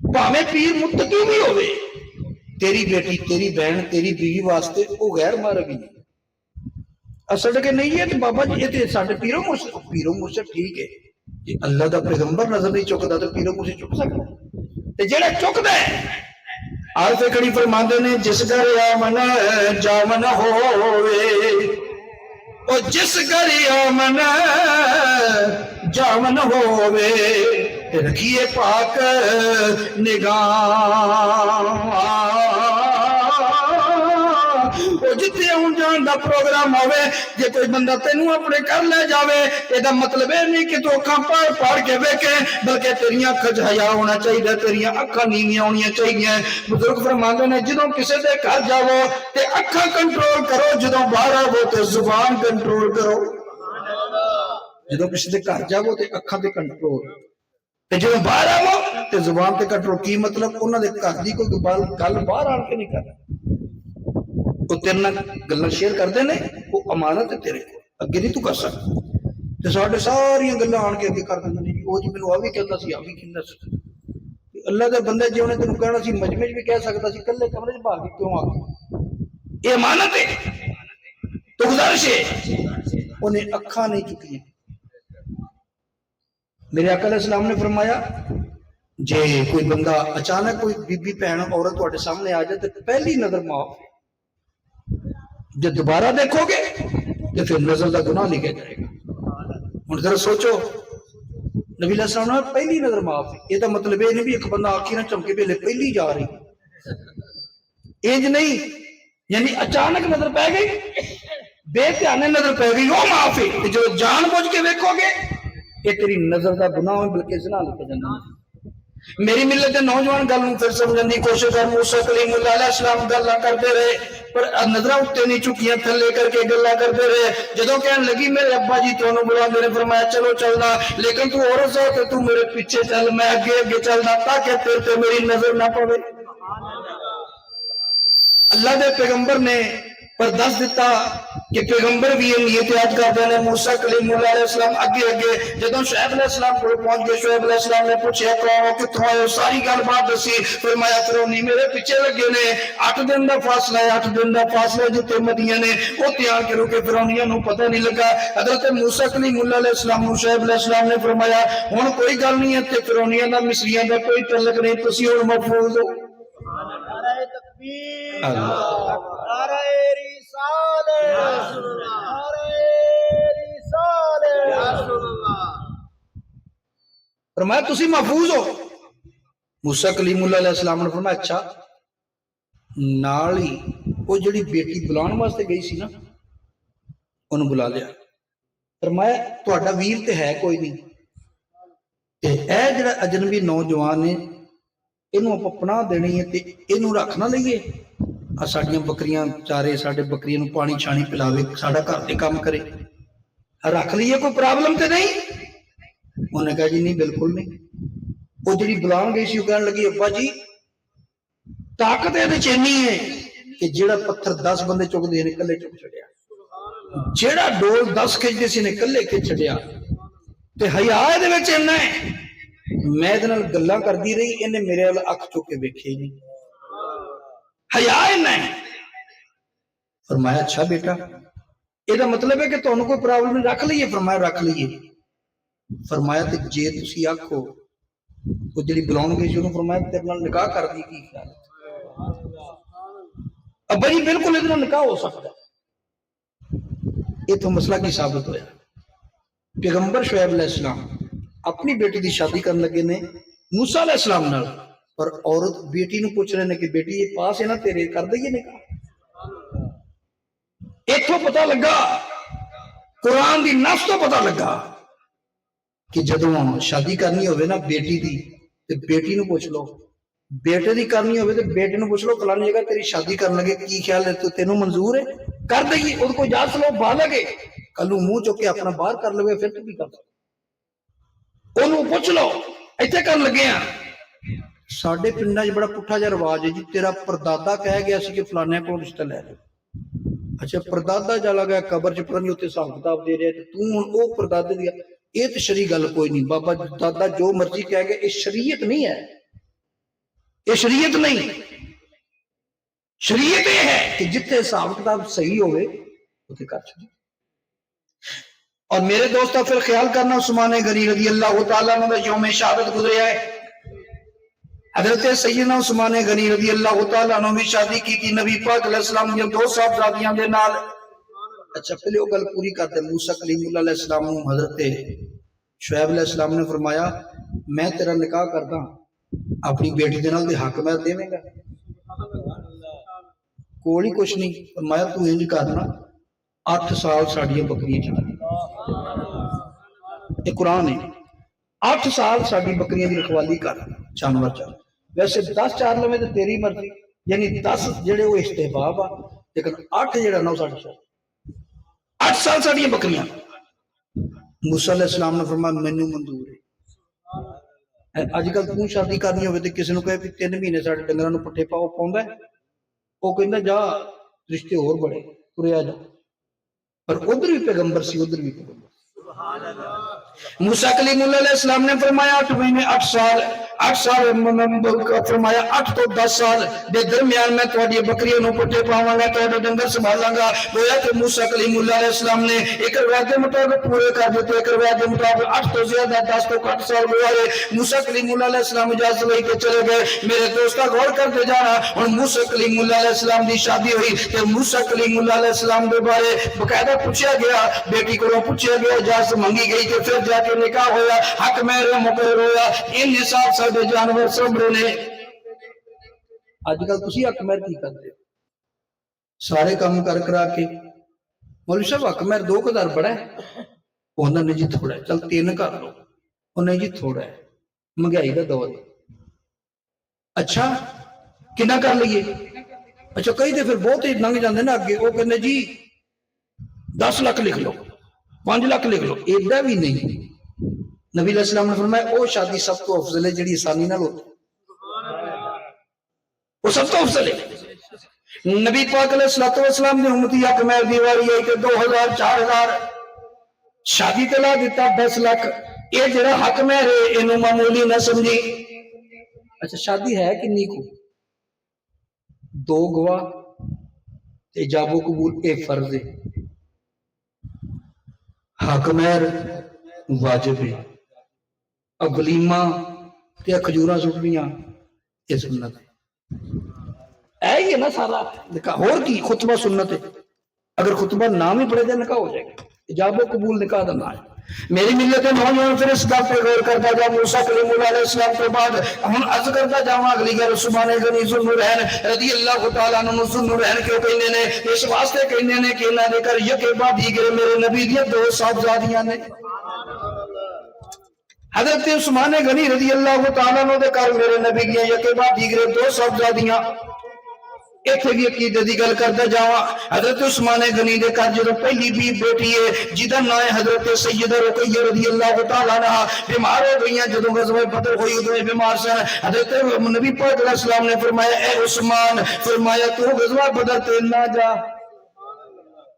بھاویں پیر متقی بھی ہوے تیری بیٹی تیری بہن تیری بیوی واسطے وہ غیر محرمی ہے اصل کہ نہیں ہے کہ بابا جی یہ سارے پیرو مرشد ٹھیک ہے جی اللہ دا پیغمبر نظر نہیں چکتا تو پیرو مرشد چک سکتا تے جڑا چکدا ہے عارف کڑی فرماندے نے جس گھر آمن جامن ہووے او جس گھر آمن جامن ہووے رکھیے پاک نگاہ جتنے ہوں جان دا پروگرام ہوئے جے کوئی بندہ تینوں اپنے کر لے جاوے یہ مطلب ہے نہیں کہ تو اکھاں پاڑ کے ویکھے بلکہ تیریاں اکھاں حیا ہونا چاہیے تیریاں اکھاں نیویاں ہونیاں چاہیے بزرگ فرماندے نے جدوں کسے دے گھر جاؤ تے اکھاں کنٹرول کرو جدوں باہر آو تے زبان کنٹرول کرو جدوں کسے دے گھر جاؤ تے اکھاں تے کنٹرول تے جدوں باہر آو تے زبان تے کنٹرول کی مطلب انہاں دے گھر دی کوئی گل باہر آن کے نہیں کرنا تو تیرے نال گلاں شیئر کردے نے وہ امانت ہے تیرے کو اگے نہیں تو کر سکتا تے ساڈے ساریاں گلاں آن کے اگے کر دیندے نے او جی مینوں آ وی کہندا سی آ وی کہندا سی اللہ دے بندے جے انہیں تینوں کہنا سی مجمع وچ بھی کہہ سکدا سی کلے کمرے وچ باہر کے کیوں آ گئے یہ امانت ہے تو گزارش ہے انہیں اکھاں نہیں چکیاں میرے آقا علیہ السلام نے فرمایا جے کوئی بندہ اچانک کوئی بی بی بہن عورت تواڈے سامنے آ جائے تے پہلی نظر معاف جب دوبارہ دیکھو گے تو پھر نظر کا گناہ لکھا جائے گا ہن ذرا سوچو نبی علیہ السلام نے پہلی نظر معاف یہ تو مطلب یہ نہیں بھی ایک بندہ آنکھیں نہ چمکے پہلے پہلی جا رہی انج نہیں یعنی اچانک نظر پہ گئی بے دھیانے نظر پہ گئی وہ معاف ہے جو جان بوجھ کے دیکھو گے یہ تیری نظر کا گناہ ہے بلکہ زنا لکھا جانا میری ملت دے نوجوان گل نوں پھر سمجھن دی کوشش کر موسیٰ کلیم اللہ علیہ السلام گلاں کرتے رہے پر نظراں اُتے نہیں چکیاں تھلے کر کے گلاں کرتے رہے جدوں کہن لگی میرے ابا جی تانوں بلاندے نے فرمایا چلو چلنا لیکن تو عورت ہے تے تو میرے پیچھے چل میں اگے اگے چلنا تاکہ تیرے تے میری نظر نہ پوے اللہ دے پیغمبر نے پر دس دیتا کہ پیغمبر بھی یہ نیت یاد کرتے ہیں. موسیٰ کلیم اللہ علیہ السلام اگے اگے جدوں شعیب علیہ السلام کو پہنچ گئے. شعیب علیہ السلام نے پوچھا کون ہو کتوں آئے ہو, ساری گل بات دسی. فرمایا فرعونی میرے پیچھے لگے نے, 8 دن دا فاصلہ ہے, 8 دن دا فاصلہ جتے مدینے نے اوتے آ کے رکے. فرعونیاں نو پتہ نہیں لگا. حضرت موسیٰ کلیم اللہ علیہ السلام نو شعیب علیہ السلام نے فرمایا ہن کوئی گل نہیں ہے تے فرعونیاں دا مصریاں دا کوئی تعلق نہیں, تسی ہن محفوظ ہو. نعرہ تکبیر, نعرہ رسالت, نعرہ رسالت. فرمایا تسی محفوظ ہو. موسیٰ کلیم اللہ علیہ السلام نے فرمایا اچھا. نال ہی وہ جڑی بیٹی بلان واسطے گئی سی نا انہوں بلا لیا. فرمایا تہاڈا ویر تے ہے کوئی نہیں, تے اے جڑا اجنبی نوجوان ہے اینوں آپ اپنا دینی ہے تے اینوں رکھ نہ لئیے. ساڈیاں بکریاں چارے, ساڈے بکریاں نوں پانی چھانی پلاوے, ساڈا گھر دے کام کرے, رکھ لئیے, کوئی پرابلم تے نہیں. انہوں نے کہا جی نہیں بالکل نہیں. وہ جڑی بلان گئی سی وہ کہنے لگی ابا جی طاقت ہے چینی ہے کہ جیڑا پتھر 10 بندے چک دے نے کلے چک چھڑیا, جیڑا ڈول 10 کھچ دے سی نے کلے کھچ چھڑیا. تے حیا دے وچ اینا ہے میں دے نال گلاں کردی رہی, اینے میرے ول اکھ چک کے ویکھے ہی نہیں. حیا اینا ہے. فرمایا اچھا بیٹا اے دا مطلب ہے کہ تانوں کوئی پرابلم نہیں, رکھ لئیے. فرمایا رکھ لئیے. فرمایا تے جے تسی آکھو وہ جڑی بلاؤں گئی شروع فرمایا تیرے نال نکاح کر دی کی خیال ہے. ابا جی بالکل ادھر نکاح ہو سکتا ہے. یہ تو مسئلہ کی ثابت ہویا. پیغمبر شعیب علیہ السلام اپنی بیٹی دی شادی کرنے لگے نے موسیٰ علیہ السلام نال, پر عورت بیٹی نو پوچھ رہے نے کہ بیٹی یہ پاس ہے نا تیرے, کر دئیے نکاح. ایتھوں پتہ لگا, قرآن دی نص تو پتہ لگا کہ جدوں شادی کرنی ہوئے نا بیٹی دی تے بیٹی نو پوچھ لو, بیٹے دی کرنی ہوئے تے بیٹے نو پوچھ لو فلانی جگہ تیری شادی کرنے لگے کی خیال ہے, تو تینوں منظور ہے, کر دئیے. وہ کوئی جا سلو باہ لگے کلو منہ چک کے اپنا باہر کر لوے پھر تو بھی کر سکتے. انہوں پوچھ لو ایتھے کر لگے ہیں. ساڈے پنڈاں وچ بڑا پٹھا جہا رواج ہے جی, تیرا پردادا کہہ گیا سی کہ فلانے کو رشتہ لے لے. اچھا پردادا چلا گیا قبر چ پتہ نہیں اتنے حساب کتاب دے رہے تو ہن او پردادے دی یہ تو شرعی گل کوئی نہیں. بابا دادا جو مرضی کہہ گیا, یہ شریعت نہیں ہے, یہ شریعت نہیں. شریعت یہ ہے کہ جتنے حساب کتاب صحیح ہوئے اتنے کر چکے. اور میرے دوستہ پھر خیال کرنا عثمان غنی رضی اللہ تعالیٰ عنہ یوم شہادت گزریا ہے. حضرت سیدنا عثمان غنی رضی اللہ تعالیٰ عنہ بھی شادی کی تھی نبی پاک علیہ السلام نے 2 صاحبزادیاں دے نال. اچھا پہلے وہ گل پوری کرتے. موسیٰ کلیم اللہ علیہ السلام حضرت شعیب علیہ السلام نے فرمایا میں تیرا نکاح کرتا اپنی بیٹی دے نال دے حق میں دے گا, کوئی کچھ نہیں. فرمایا تو انج کرنا 8 سال ساڈیاں بکریاں چار, یہ قرآن ہے, 8 سال ساڈی بکریاں دی رکھوالی کر, جانور چار. ویسے 10 چار لویں تے تیری مرضی, یعنی 10 جڑے وہ استحباب آ, لیکن 8 جڑا نہ ساڈی شرط. 8 سال ساڈیاں بکریاں. موسیٰ علیہ السلام نے فرمایا مینوں منظور ہے. اج کل تو شادی کرنی ہوے تے کسی نوں کہے کہ 3 مہینے ساڈے ڈنگراں نوں پٹھے پاؤ, پاوندا ہے, وہ کہندا جا رشتے اور بڑے تریا جا. پر ادھر بھی پیغمبر سی, ادھر بھی پیغمبر. موسیٰ کلیم اللہ علیہ السلام نے فرمایا 8 مہینے 8 سال فرمایا 8 تو 10 سال دے درمیان میں تہاڈی بکریاں نوں پٹھے پاواں گا, تہاڈے ڈنگر سنبھالاں گا. گویا کہ موسیٰ کلیم اللہ علیہ السلام نے ایک روایت کے مطابق پورے کر دیتے, ایک روایت کے مطابق 8 تو زیادہ 10 تو کٹ سال گزارے. موسیٰ کلیم اللہ علیہ السلام اجازت لے کے چلے گئے. میرے دوستاں غور کرتے جانا, ہن موسیٰ کلیم اللہ علیہ السلام دی شادی ہوئی تے موسیٰ کلیم اللہ علیہ السلام دے بارے باقاعدہ پوچھا گیا, بیٹی کو پوچھا گیا, اجازت منگی گئی کہ پھر جا کے نکاح ہویا, حق مہر مقرر ہویا. ان حساب ساڈے جانور سمبرے نے. اج کل تسی حق مہر کی کرتے ہو, سارے کام کر کرا کے مولوی صاحب حق مہر 2000 بڑا ہے, وہ نہیں جی تھوڑا ہے, چل 3 کر لو, وہ نہیں جی تھوڑا ہے, مہنگائی کا دور ہے. اچھا کنا کر لیے. اچھا کئی دے پھر بہت ہی لنگ جاندے نا اگے, وہ کہندے جی 10 لاکھ لکھ لو, 5 لاکھ لکھ لو. ایڈا بھی نہیں. نبی علیہ السلام نے فرمایا وہ شادی سب تو افضل ہے جڑی آسانی نال ہوتی, وہ سب تو افضل ہے. نبی پاک علیہ الصلوۃ والسلام نے امتی حق میں دیواری ہے کہ 2000 4000 شادی تلا دیتا 10 لاکھ یہ جڑا حق میں رہے انہوں معمولی نہ سمجھی اچھا شادی ہے کنی کو 2 گواہ ایجاب و قبول اے فرض ہے حق مہر واجب ہے اب ولیمہ تے کھجوراں سٹنیاں یہ سنت ہے اے یہ نا سارا نکاح اور کی خطبہ سنت ہے اگر خطبہ نام ہی پڑھے دے نکاح ہو جائے گا ایجاب و قبول نکاح دا نام ہے میری ملت نوجوان پھر اس بات پہ غور کرتا جا موسیٰ کلیم اللہ علیہ السلام کے بعد ہم عرض کرتا جاؤں اگلی گھر سبحان غنی ذوالنورین رضی اللہ تعالیٰ عنہ ذوالنورین کیوں کہنے نے اس واسطے کہنے نے کہ نہ دے کر یکے بعد دیگر میرے نبی دیا 2 صاحبزادیاں نے حضرت عثمان غنی رضی اللہ تعالیٰ عنہ دے کر میرے نبی دیا یکے بعد دیگر 2 صاحبزادیاں ایتھے بھی عقیدے دی گل کرتا جاواں حضرت عثمان غنی دے گھر جدوں پہلی بھی بیٹی ہے جدا نام ہے حضرت سیدہ رقیہ رضی اللہ تعالیٰ عنہ بیمار ہو گئیاں جدوں غزوہ بدر ہوئی ادوں بیمار سن حضرت نبی پاک علیہ السلام نے فرمایا اے عثمان فرمایا تو غزوہ بدر تے نہ جا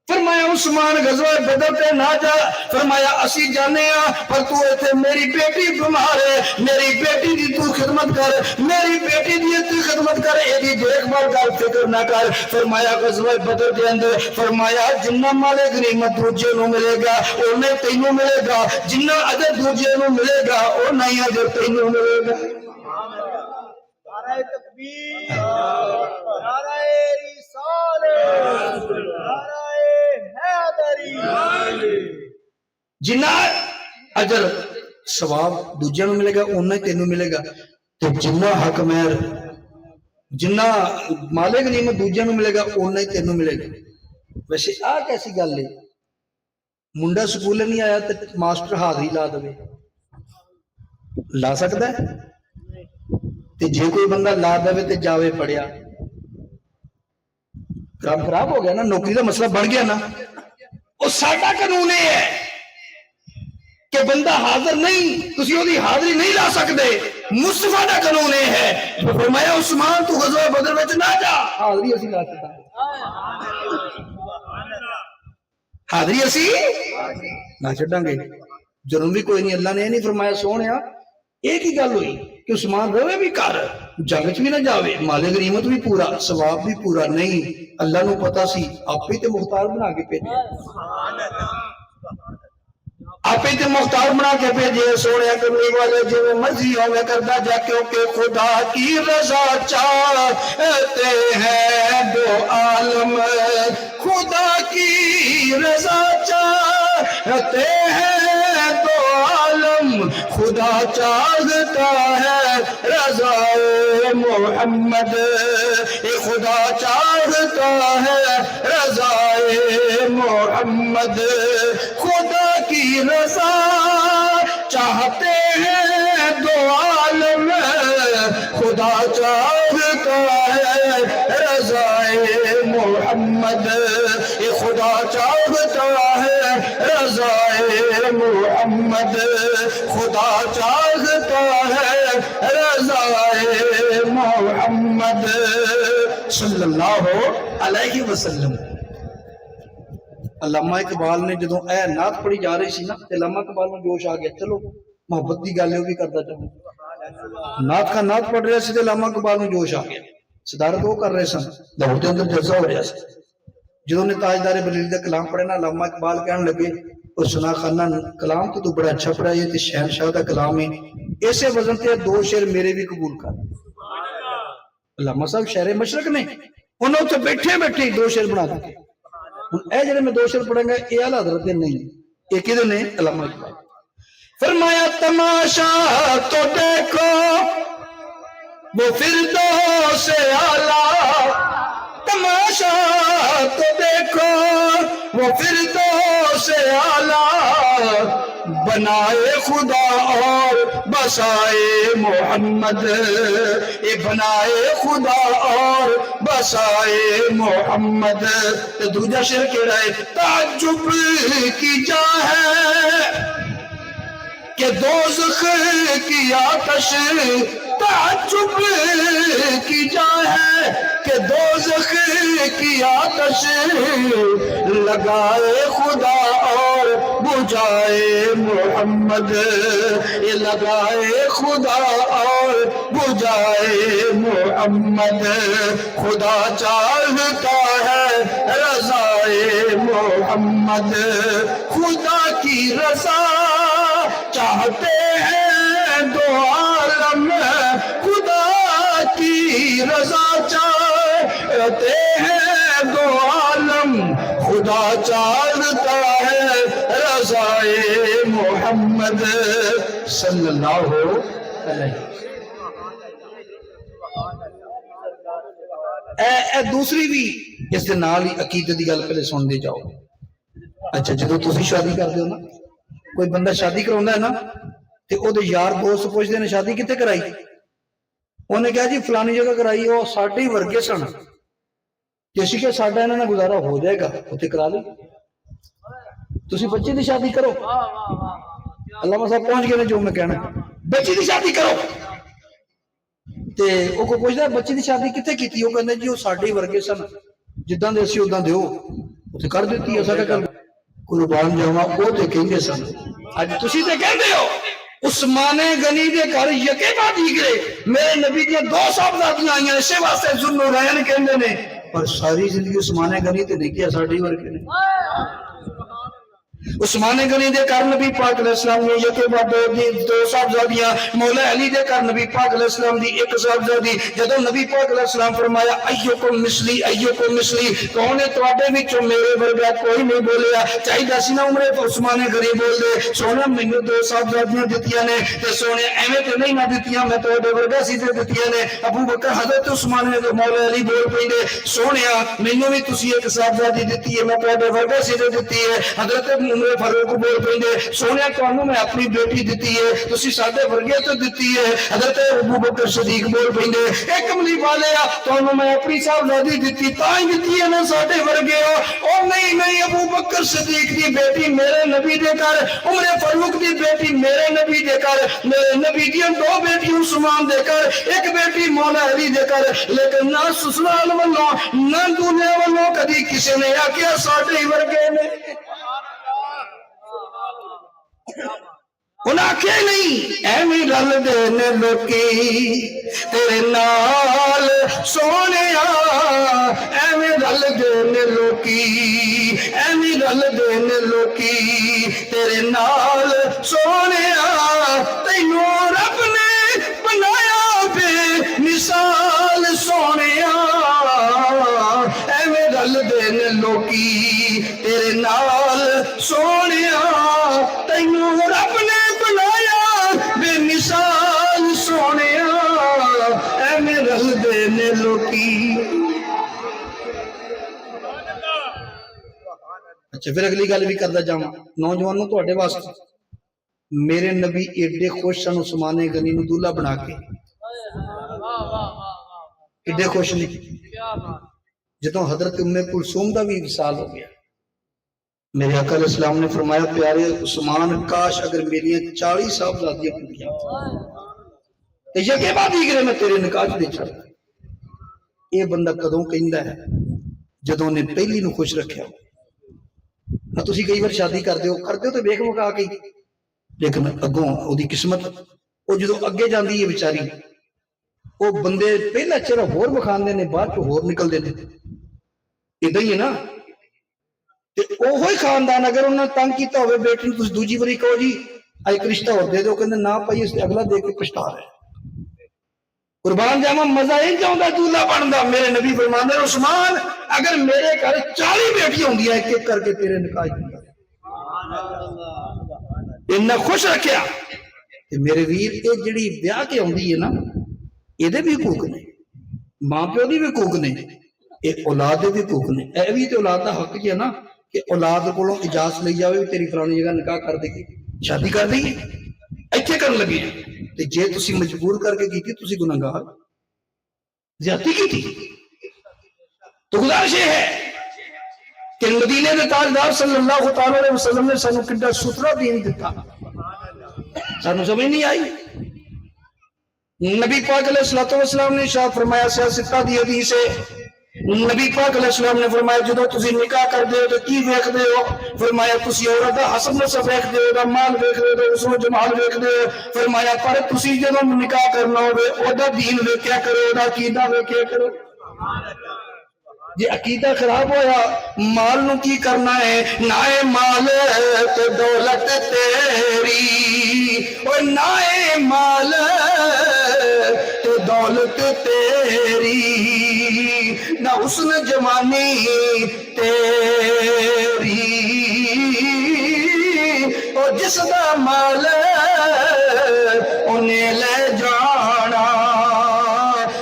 فرمایا عثمان غزوہ بدر تے نہ جا فرمایا اسی جانے ہاں پر تو ایتھے میری بیٹی بیمار ہے میری بیٹی دی تو خدمت کر میری بیٹی دی تو خدمت کر ایدی دیکھ بھال کر فکر نہ کر فرمایا غزوہ بدر دے اندر فرمایا جنہ مال غنیمت دوجے نو ملے گا اونے تینوں ملے گا جنہ اجر دوجے نو ملے گا اونا ہی اجر تینوں ملے گا نعرہ تکبیر نعرہ رسالت نعرہ حیدری جنہ اجر ثواب دوجے نو ملے گا اونا ہی تینوں ملے گا تو جنہ حق مہر جنہ مال غنیمت دوجے نو ملے گا اونا ہی تینوں ملے گا ویسے آ کیسی گل ہے منڈا سکول نہیں آیا تو ماسٹر حاضری لا دے لا سکتا ہے تے جے کوئی بندہ لا دے تے جاوے پڑھیا کام خراب ہو گیا نا نوکری کا مسئلہ بڑھ گیا نا وہ ساڈا قانون یہ ہے کہ بندہ حاضر نہیں تسی وہ حاضری نہیں لا سکتے مصطفیٰ کا قانون یہ ہے فرمایا عثمان تو غزوہ بدر میں نہ جا حاضری اسی لا سکتا حاضری اسی نہ چھڈاں گے جرم بھی کوئی نہیں اللہ نے یہ نہیں فرمایا سونیا ایک ہی گل ہوئی کہ عثمان روے بھی کر جنگ چ بھی نہ جاوے مال غنیمت بھی پورا ثواب بھی پورا نہیں اللہ نو پتا سی آپ ہی تے مختار بنا کے بھیجے آپ ہی تے مختار بنا کے بھیجے سونے کملی والے جو مرضی ہو میں کرتا جا کیونکہ خدا کی رضا چاہتے ہیں 2 عالم خدا کی رضا چاہتے ہیں 2 عالم خدا چاہتا ہے رضا محمد خدا چاہتا ہے رضا محمد خدا کی رضا چاہتے ہیں 2 عالم خدا چاہتا ہے رضا محمد خدا چاہتا ہے رضا محمد خدا چاہتا ہے رضا محمد صلی اللہ علیہ وسلم علامہ اقبال نے جدوں اے نعت پڑھی جا رہی سی نا تے علامہ اقبال میں جوش آ گیا چلو محبت کی گل بھی کرتا چاہوں نعت کا نعت پڑھ رہے سی تے علامہ اقبال میں جوش آ گیا صدارت وہ کر رہے سن لاہور کے اندر جلسہ ہو رہا سی جدوں نے تاجدار بریلوی دا کلام پڑھے نا علامہ اقبال کہنے لگے اور سنا خانہ کلام تو بڑا اچھا پڑھا یہ تے شہنشاہ دا کلام ہے ایسے وزن تے 2 شعر میرے بھی قبول کر علامہ صاحب شہر مشرق نے انہوں تو بیٹھے بیٹھے 2 شعر بنا دیتے اے جنہیں میں 2 شعر پڑھیں گا اے اعلیٰ حضرت نہیں ایک ہی نے علامہ اقبال فرمایا تماشا تو دیکھو وہ فردوس اعلیٰ تماشا تو دیکھو وہ فردوس اعلیٰ بنائے خدا اور بسائے محمد اے بنائے خدا اور بسائے محمد دوجا شعر کہڑا ہے تعجب کی جا ہے کہ دوزخ کی آتش تعجب کی جا ہے کہ دوزخ کی آتش لگائے خدا اور بجھائے محمد، یہ لگائے خدا اور بجھائے محمد، خدا چاہتا ہے رضائے محمد، خدا کی رضا چاہتے ہیں دو عالم، خدا کی رضا چاہتے ہیں دو عالم، خدا چاہتا ہے رضائے محمد صلی اللہ علیہ وسلم۔ اے دوسری بھی اس دے نال ہی عقیدت دی گل پہلے سن دے جاؤ۔ اچھا جدو تسی شادی کر دیو نا، کوئی بندہ شادی کراؤندا ہے نا تے او دے یار دوست پوچھدے نے شادی کتے کرائی؟ انہیں کہا جی فلانی جگہ کرائی، وہ ساڈے ہی ورگے سن، جیسی کہ ساڈا انہاں نال گزارا ہو جائے گا اوتھے کرا لے، تسی بچے دی شادی کرو۔ علامہ صاحب پہنچ گئے نے جو میں کہنا، بچی دی شادی کرو تے او کو پوچھدا بچی دی شادی کتے کیتی؟ وہ کہندے جی وہ ساڈے ہی ورگے سن، جداں دے اسی اوداں دیو، اوتھے کر دتی اساں کیا کر قربان جاواں او تے کہندے سن۔ اج تسی تے کہندے ہو عثمان غنی دے گھر یکے بعد دیگرے میرے نبی دیاں دو صاحبزادیاں آئیاں، اسے واسطے ذوالنورین کہندے نے، پر ساری زندگی عثمان غنی تے نہیں کیا ساڈے ورگے نے۔ عثمان غنی دے گھر نبی پاک علیہ السلام نے یکے بعد دو صاحبزادیاں، مولا علی دے گھر نبی پاک علیہ السلام دی ایک صاحبزادی۔ جدوں نبی پاک علیہ السلام فرمایا ایوکم مثلی ایوکم مثلی، کون ہے تواڈے وچوں میرے ورگا؟ کوئی نہیں بولیا، چاہیے سی نا عمرے عثمان غنی بول دے سونا مینوں دو صاحبزادیاں دتیاں نے تے سونے ایویں تے نہیں نہ دتیاں، میں تواڈے ورگا سی تے دتیاں نے۔ ابو بکر حضرت عثمان نے مولا علی بول پیندے سونیا مینوں بھی تسی ایک صاحبزادی دتی ہے، میں تواڈے ورگا سی تے دتی ہے۔ حضرت عمر فاروق بول پیندے سونیا تانوں میں اپنی بیٹی دتی ہے، تسی ساڈے ورگے تو دتی ہے۔ حضرت ابو بکر صدیق بول پیندے اے کملی والےا تانوں میں اپنی صاحبزادی دتی تاں ہی دتی ہے نا ساڈے ورگے ہو۔ او نہیں نہیں، ابو بکر صدیق دی بیٹی میرے نبی دے گھر، عمر فاروق دی بیٹی میرے نبی دے گھر، میرے نبی دی دو بیٹی عثمان دے گھر، ایک بیٹی مولا علی دے گھر، لیکن نہ سسرال والوں نہ دنیا والوں کدی کسی نے آکھیا ساڈے ہی ورگے نے۔ انہاں آکھیا نہیں ایویں رل دے نے لوکی تیرے نال سونیا، ایویں رل دے نے لوکی، ایویں رل دے نے لوکی تیرے نال سونیا، تینوں رب نے بنایا بے مثال سونیا، ایویں رل دے نے لوکی تیرے نال سونیا، تینوں رب نے بنایا بے مثال سونیا، ایویں رل دے نے لوکی۔ اچھا پھر اگلی گل بھی کردا جاواں نوجوانوں تواڈے واسطے، میرے نبی ایڈے خوش سن عثمان غنی نوں دولہا بنا کے، ایڈے خوش نہیں جدوں حضرت ام کلثوم دا بھی وصال ہو گیا، میرے آقا علیہ السلام نے فرمایا پیارے عثمان کاش اگر میری 40 صاحبزادیاں پوریاں تے یکے بعد دیگرے میں تیرے نکاح دے چھڑدا۔ یہ بندہ کدوں کہندا ہے جدوں نے پہلی نو خوش رکھیا ہو۔ تسی کئی بار شادی کردے ہو تے ویکھ مکا کے، لیکن اگوں او دی قسمت او جدوں اگے جاندی ہے بیچاری، وہ بندے پہلا چہرہ ہور بکھاندے نے بعد چ ہور نکلدے نے، ادھر ہی ہے نا۔ اوہی خاندان اگر انہوں نے تنگ کیتا ہوئے بیٹے نے تسی دوجی باری کہو جی ایک رشتہ ہو دے دو، کہندے نہ پئی اس اگلا دے کے پچھتا رہے۔ قربان جاواں مزہ ہی چاہتا دولہا بندا۔ میرے نبی فرماندے نے عثمان اگر میرے گھر 40 بیٹیاں ہوندیاں ایک ایک کر کے تیرے نکاح دیندا، اتنا خوش رکھیا کہ میرے ویر یہ جڑی بیاہ کے ہوندی ہے نا یہ بھی حقوق نے، ماں پیو دی بھی حقوق نے، یہ اولاد دے بھی حقوق نے۔ اے بھی تے اولاد دا حق کیا نا کہ اولاد کولوں اجازت لئی جاوے تیری فلانی جگہ نکاح کر دے گی، شادی کر دے گی، ایتھے کرن لگے تے جے تسی مجبور کر کے کیتی تسی گناہگار زیادتی کی تھی۔ تو گزارش یہ ہے کہ مدینے دے تاجدار صلی اللہ تعالی علیہ وسلم نے سانو کڈا ستھرا دین دتا، سانو سمجھ نہیں آئی۔ نبی پاک علیہ الصلوۃ والسلام نے ارشاد فرمایا سیاستہ دی حدیث ہے نبی پاک علیہ السلام نے فرمایا جدو تسی نکاح کردے ہو تو کی ویکھدے ہو فرمایا تسی عورت دا حسب نسب ویکھدے ہو دا مال ویکھدے ہو حسن و جمال ویکھدے ہو فرمایا پر تسی جدو نکاح کرنا ہوے او دا دین ویکھیا کرو او دا عقیدہ ویکھیا کرو جی عقیدہ خراب ہویا مال نو کی کرنا ہے نائے مال تو دولت تیری اور نائے مال تو دولت تیری نہ حسن جوانی تیری اور جس دا مال انہیں لے جانا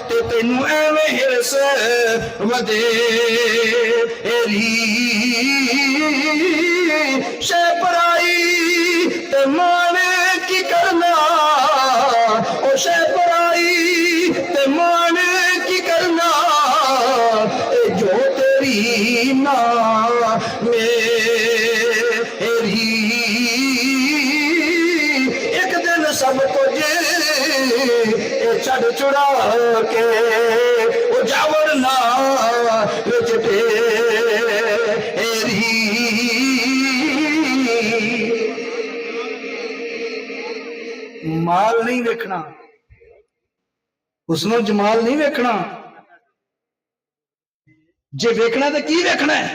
تے تینوں ایویں ہرس ودیری شے پرائی تے مانے کی کرنا او شے پرائی تے مانے کی کرنا اے جو تیری نا میری ایک دن سب کچھ چھڑ چھڑا کے وہ جاور نہ وچ تیری مال نہیں ویکھنا حسن و جمال نہیں ویکھنا جے ویکھنا تو کی ویکھنا ہے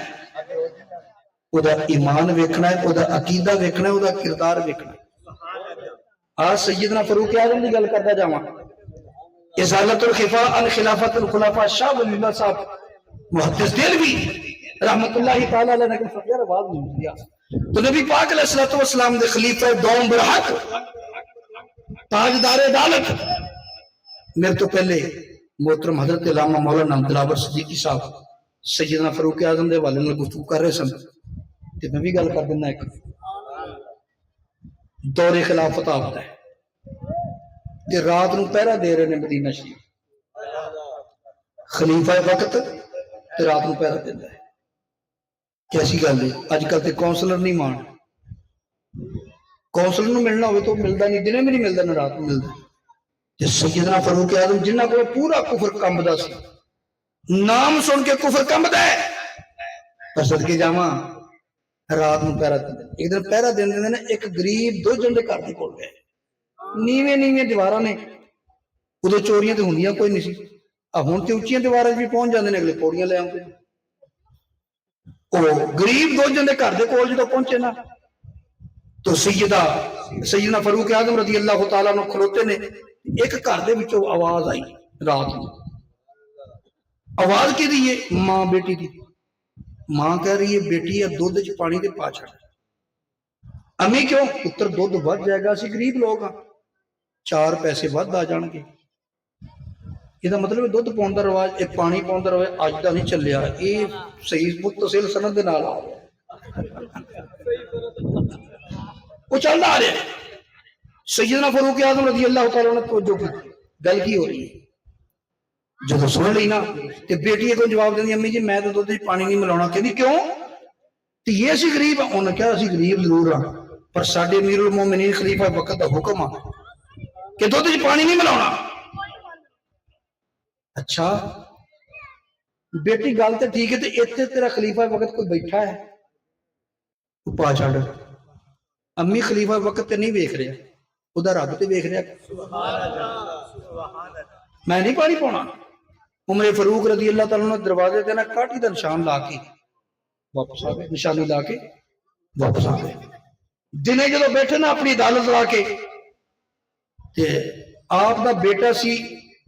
او دا ایمان ویکھنا ہے او دا عقیدہ ویکھنا ہے او دا کردار ویکھنا ہے آج سیدنا فاروق اعظم دی گل کردا جاواں ازالت الخفاء عن خلافت الخلفاء شاہ ولی اللہ صاحب محدث دہلوی رحمت اللہ تعالی علیہ نے فقیر آواز نہیں دیا تو نبی پاک علیہ الصلوۃ والسلام دے خلیفہ دوم برحق تاجدار عدالت میرے تو پہلے محترم حضرت علامہ مولانا دلاور صدیقی صاحب سیدنا فاروق اعظم دے والے نال گفتگو کر رہے سن تے میں بھی گل کر دینا ایک دور خلافت آپتا ہے کہ رات نو پہرا دے رہے نے مدینہ شریف خلیفہ وقت تے رات نو پہرا دیتا ہے کیسی گل ہے اج کل تے کونسلر نہیں مان کونسلر نو ملنا ہوئے تو ملتا نہیں دنے میں نہیں ملتا نہ رات میں ملتا تے سیدنا فاروق اعظم جنہ کو پورا کفر کمبدا سی نام سن کے کفر کمبدا ہے پر صدقے جاواں رات نو پہرا دے ایک دن پہرا دین دے نے ایک غریب دو جنڈے گھر دے کول گئے نیویں نیویں دیواراں نے ادو چوریاں تے ہوندیاں کوئی نہیں سی ہن تے اونچیاں دیواراں بھی پہنچ جاندے نے اگلے پوڑیاں لے آندے او غریب دو جنڈے گھر دے کول جدوں پہنچے نا تو سیدنا فاروق اعظم رضی اللہ تعالیٰ عنہ کھلوتے نے ایک گھر دے وچوں آواز آئی رات نو آواز کی دی ہے ماں بیٹی دی ماں کہہ رہی ہے بیٹی ہے دودھ چ پانی دے پا چھڑ امی کیوں پتر دودھ ود جائے گا اسی غریب لوگ ہاں 4 پیسے ود آ جان گے یہ مطلب دودھ پاؤن دا رواج ایک پانی پاؤن دا رواج اج دا نہیں چلیا یہ صحیح متصل سند دے نال آ رہا وہ چلتا آ رہا ہے سیدنا فاروق اعظم رضی اللہ تعالیٰ نے توجہ کی گل کی ہو رہی ہے جب سن لی نا تو بیٹی کو جواب دینی امی جی میں تو دودھ پانی نہیں ملانا کہ کیوں تو یہ اسی غریب ہیں انہوں نے کہا اسی غریب ضرور ہاں پر ساڈے امیر المومنین خلیفہ وقت دا حکم آ کہ دودھ پانی نہیں ملانا اچھا بیٹی گل تو ٹھیک ہے تو اتنے تیرا خلیفہ وقت کوئی بیٹھا ہے پا چھڑ امی خلیفہ وقت تے نہیں ویکھ رہا خدا رب تے ویکھ رہا میں نہیں پانی پاؤنا عمر فاروق رضی اللہ تعالیٰ نے دروازے تے نا کاٹی دا نشان لا کے واپس آ گئے نشانی لا کے واپس آ گئے دنے جدو بیٹھے نا اپنی عدالت لا کے تے آپ دا بیٹا سی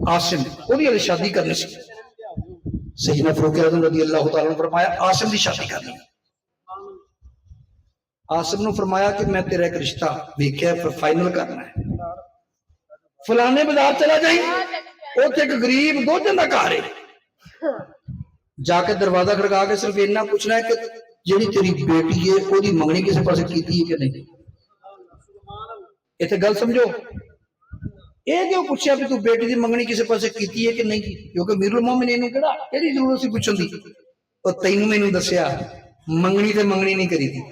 عاصم وہی علی شادی کرنی سی سیدنا فاروق اعظم رضی اللہ تعالیٰ نے فرمایا عاصم دی شادی کرنی عاصم نے فرمایا کہ میں تیرا ایک رشتہ ویکھیا ہے فائنل کرنا ہے فلانے بازار چلا جائیں اوتھے ایک غریب دو جنہ گھر ہے جا کے دروازہ کھڑکا کے صرف اتنا پوچھنا ہے کہ جیڑی تیری بیٹی ہے وہ دی منگنی کسی پاسے کیتی ہے کہ نہیں اتنے گل سمجھو یہ کیوں پوچھا بھی تو بیٹی دی منگنی کسی پاسے کیتی ہے کہ نہیں کیونکہ امیر المومنین نوں کیڑا کیڑی ضرورت سی پوچھن دی او تینوں مینوں دسیا منگنی تے منگنی نہیں کری تھی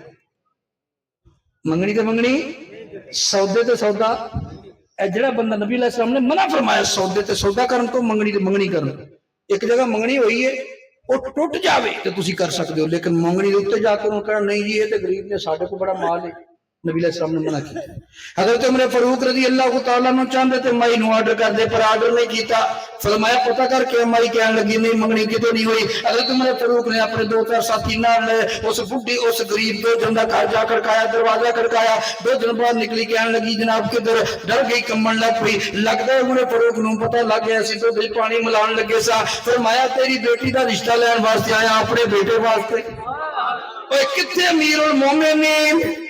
منگنی تے منگنی سودے تے سودا ਇਹ ਜਿਹੜਾ ਬੰਦਾ ਨਬੀ ਅਲੈਹਿਸ ਸਲਾਮ ਨੇ ਮਨਾ ਫਰਮਾਇਆ ਸੌਦੇ ਤੇ ਸੌਦਾ ਕਰਨ ਤੋਂ, ਮੰਗਣੀ ਤੇ ਮੰਗਣੀ ਕਰਨ। ਇੱਕ ਜਗ੍ਹਾ ਮੰਗਣੀ ਹੋਈ ਹੈ ਉਹ ਟੁੱਟ ਜਾਵੇ ਤੇ ਤੁਸੀਂ ਕਰ ਸਕਦੇ ਹੋ, ਲੇਕਿਨ ਮੰਗਣੀ ਦੇ ਉੱਤੇ ਜਾ ਕੇ ਉਹਨੂੰ ਕਹਿਣਾ ਨਹੀਂ ਜੀ ਇਹ ਤੇ ਗਰੀਬ ਨੇ, ਸਾਡੇ ਕੋਲ ਬੜਾ ਮਾਲ ਹੈ, ਨਬੀ ਅਲੈਹਿਸ ਸਲਾਮ ਨੇ ਮਨਾ ਕੀਤਾ। حضرت عمر فاروق رضی اللہ تعالیٰ عنہ چاہتے تھے مائی نو آرڈر کر دے پر آرڈر نہیں کیتا، فرمایا پتہ کر کے مائی کہنے لگی نہیں منگنی کتے نہیں ہوئی۔ حضرت عمر فاروق نے اپنے دو چار ساتھی نال اس بڈھی اس غریب دو جن کا گھر جا کھڑکایا، دروازہ کھڑکایا، دو دن بعد نکلی کہنے لگی جناب کدھر، ڈر گئی کمن لگ پئی، لگتا ہے عمر فاروق نو پتہ لگ گیا سی تو دل پانی ملان لگے سا۔ فرمایا تیری بیٹی دا رشتہ لین واسطے آیا، اپنے بیٹے واسطے۔ اوے کتنے امیر المومنین،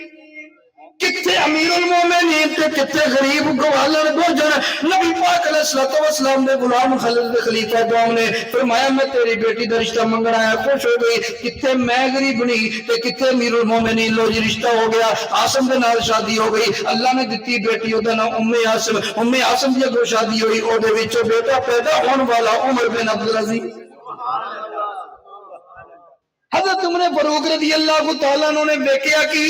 کتنے امیر المومنین تے کتنے غریب گوالر گوجر، نبی پاک علیہ الصلوۃ والسلام نے غلام خالد خلیفہ دوم نے فرمایا میں تیری بیٹی دا رشتہ منگن آیا، خوش ہو گئی، کتنے میں غریب نہیں تے کتنے امیر المومنین، لو جی رشتہ ہو گیا، عاصم دے نال شادی ہو گئی، اللہ نے دتی بیٹی او دا نام ام عاصم دی اگوں شادی ہوئی، او دے وچوں بیٹا پیدا ہون والا عمر بن عبدالعزیز۔ حضرت عمر فاروق رضی اللہ تعالیٰ عنہ نے ویکھیا کی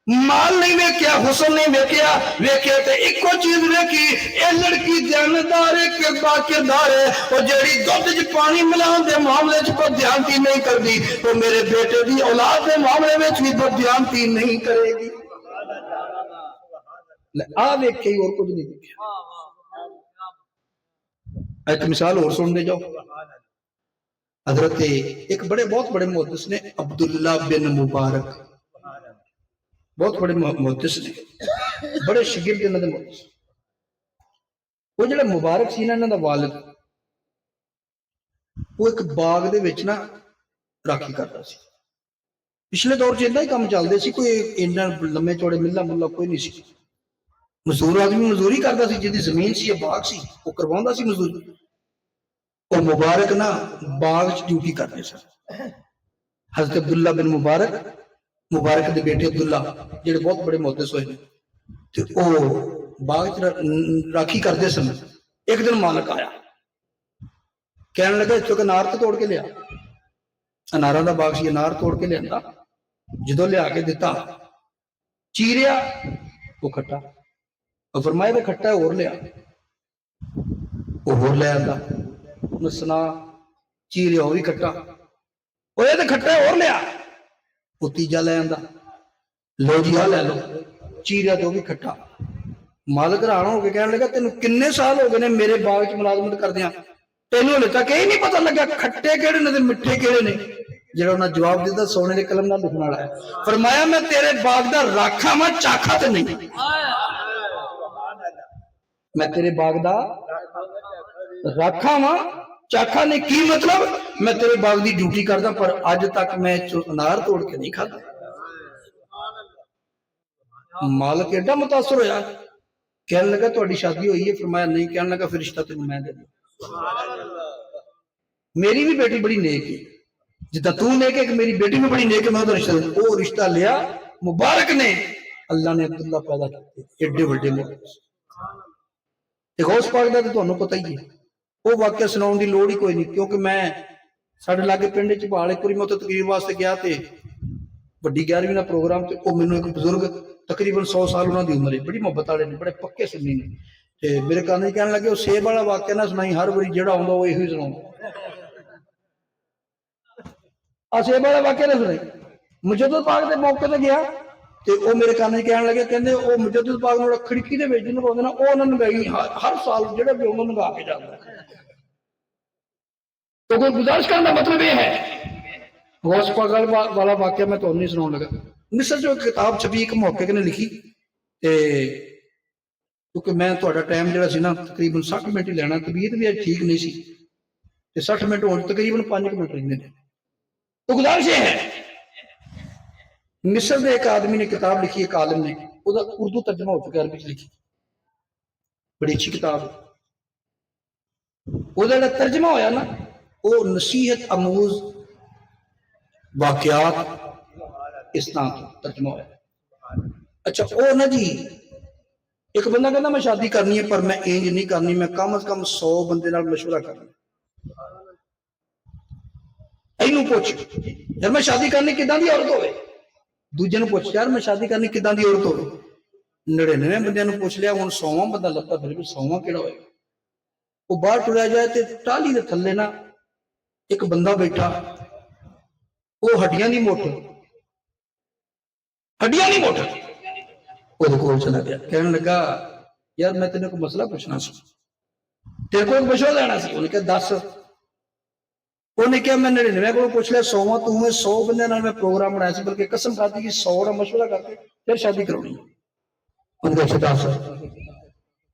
مال نہیں ویکھیا، حسن نہیں ویکھیا، ویکھیا تے ایک چیز ویکھی، اے لڑکی دیانتدار ہے کہ باکردار ہے، اور جیڑی دودھ وچ پانی ملاؤن دے معاملے وچ بددھیانتی نہیں کردی تو میرے بیٹے دی اولاد دے معاملے وچ بھی بددھیانتی نہیں کرے گی۔ آ ویکھ کے اور کچھ نہیں ویکھیا۔ ایک مثال اور سن دے جاؤ، حضرت ایک بہت بڑے محدث نے عبداللہ بن مبارک، بہت بڑے محدث نے، بڑے شگرد انہاں دے محدث، وہ جڑا مبارک سی نا انہاں دا والد، وہ ایک باغ دے وچ نا راکھی کرتا سی۔ پچھلے دور چ اتنا ہی کام چلدے سی، کوئی اتنا لمے چوڑے ملا ملا کوئی نہیں سی، مزدور آدمی مزدوری کرتا سی، جدی زمین سی یا باغ سی وہ کرواوندا سی مزدوری۔ اور مبارک نا باغ چ ڈیوٹی کرتے سن۔ حضرت عبداللہ بن مبارک، مبارک دے بیٹے عبداللہ جڑے بہت بڑے محدث ہوئے تے او باغ چ راکھی کرتے سن۔ ایک دن مالک آیا، کہنے لگا اتوں کہ انار تو توڑ کے لیا، اناراں دا باغ سی، انار توڑ کے لیا، جدوں لیا کے دتا چیریا وہ کھٹا، اور فرمایا کہ کھٹا ہے اور لیا، وہ اور لے آندا، نسنا چیریا وہ بھی کھٹا، وہ یہ تو کھٹا ہے اور لیا، وہ تیجا لے آندا، لو جی آ لے لو، چیریا تو وہ بھی کھٹا۔ مالک حیران ہو کے کہنے لگا تینوں کنے سال ہو گئے نے میرے باغ چ ملازمت کردیاں، تینوں ہلے تک یہ نہیں پتہ لگا کھٹے کہڑے نے تے مٹھے کہڑے نے؟ جڑا انہاں جواب دیتا سونے دے قلم نال لکھن والا ہے، فرمایا میں تیرے باغ دا راکھا ماں چاکھا تے نہیں، میں تیرے باغ دا راکھا ماں چاکھا نے کی مطلب میں تیرے باغ دی ڈیوٹی کردا پر اج تک میں انار توڑ کے نہیں کھاتا۔ مالک ایڈا متاثر ہویا، کہنے لگا تہاڈی شادی ہوئی ہے؟ فرمایا نہیں۔ کہنے لگا پھر رشتہ تینوں میں دے دوں، میری بھی بیٹی بڑی نیک ہے، جتنا تو نیک ہے کہ میری بیٹی بھی بڑی نیک ہے، میں رشتہ دوں۔ وہ رشتہ لیا مبارک نے، اللہ نے عبداللہ پیدا کیتے ایڈے بڑے محدث۔ غوث پاک دا تے تانوں پتہ ہی ہے، وہ واقعہ سناؤن دی لوڑ ہی کوئی نہیں، کیونکہ میں ساڈے لاگے پنڈ چ بہال ایک واری میں تے تقریر واسطے گیا تے بڑی 11ویں دا پروگرام تے او مینوں ایک بزرگ تقریباً 100 سال انہاں دی عمر ہے، بڑی محبت والے نے، بڑے پکے سنی نے، تے میرے کان وچ کہنے لگے او سیب والا واقعہ نہ سنائی، ہر واری جڑا ہوندا وہ ایہی سناؤں، سیب والا واقعہ نہ سنائی۔ مجدد پاک دے موقع تے گیا تے او میرے کان وچ کہنے لگے کہندے او مجدد پاک نوں کھڑکی دے وچ جنوں بولدے نا او انہاں نگائی ہر سال جڑا بھی انہاں نگا کے جاندا ہے۔ تو کوئی گزارش کرنے کا مطلب یہ ہے، غوث پاک والا واقعہ میں تو نہیں سناؤں لگا۔ مصر جو کتاب چھپی ایک محقق نے لکھی تے کیونکہ میں تہاڈا ٹائم جڑا سی نا تقریباً 60 منٹ ہی لینا، طبیعت بھی ٹھیک نہیں سی تے 60 منٹ ہون تقریباً 5 منٹ رہندے نے۔ تو گزارش یہ ہے، مصر دے ایک آدمی نے کتاب لکھی، ایک عالم نے، وہ اردو ترجمہ ہو چکا ہے، عربی چ لکھی، بڑی اچھی کتاب ہے۔ وہ جڑا ترجمہ ہویا نا وہ نصیحت اموز واقعات اس طرح ترجمہ ہوا۔ اچھا او نا جی ایک بندہ کہنا میں شادی کرنی ہے پر میں انج نہیں کرنی، میں کم از کم 100 بندے نال مشورہ کرنا۔ اینوں پوچھ یار میں شادی کرنی کداں دی عورت ہوے، دوجے نوں پوچھ یار میں شادی کرنی کداں دی عورت ہوے، 99 ਬੰਦਿਆਂ ਨੂੰ ਪੁੱਛ ਲਿਆ, ਹੁਣ 100ਵਾਂ ਬੰਦਾ ਲੱਭਦਾ ਫਿਰ ਵੀ 100ਵਾਂ ਕਿਹੜਾ ਹੋਏਗਾ। ਉਹ ਬਾਹਰ ਟੁਰਿਆ ਜਾਏ ਤੇ ਟਾਹਲੀ ਦੇ ਥੱਲੇ ਨਾ ਇੱਕ ਬੰਦਾ ਬੈਠਾ, ਉਹ ਹੱਡੀਆਂ ਦੀ ਮੁੱਠ, ਹੱਡੀਆਂ ਦੀ ਮੁੱਠ, ਉਹਦੇ ਕੋਲ ਚਲਾ ਗਿਆ। ਕਹਿਣ ਲੱਗਾ, ਯਾਰ ਮੈਂ ਤੈਨੂੰ ਕੋਈ ਮਸਲਾ ਪੁੱਛਣਾ ਸੀ, ਤੇਰੇ ਕੋਲ ਮਸ਼ਵਰਾ ਲੈਣਾ ਸੀ। ਉਹਨੇ ਕਿਹਾ ਦੱਸ। ਉਹਨੇ ਕਿਹਾ ਮੈਂ 99 ਕੋਲ ਪੁੱਛ ਲਿਆ, 100ਵਾਂ ਤੂੰ ਹੈ, 100 ਬੰਦਿਆਂ ਨਾਲ ਮੈਂ ਪ੍ਰੋਗਰਾਮ ਬਣਾਇਆ ਸੀ, ਬਲਕਿ ਕਸਮ ਖਾਧੀ ਕਿ 100 ਦਾ ਮਸ਼ਵਰਾ ਕਰਕੇ ਫਿਰ ਸ਼ਾਦੀ ਕਰਾਉਣੀ। ਉਹਨੇ ਕਿਹਾ ਦੱਸ।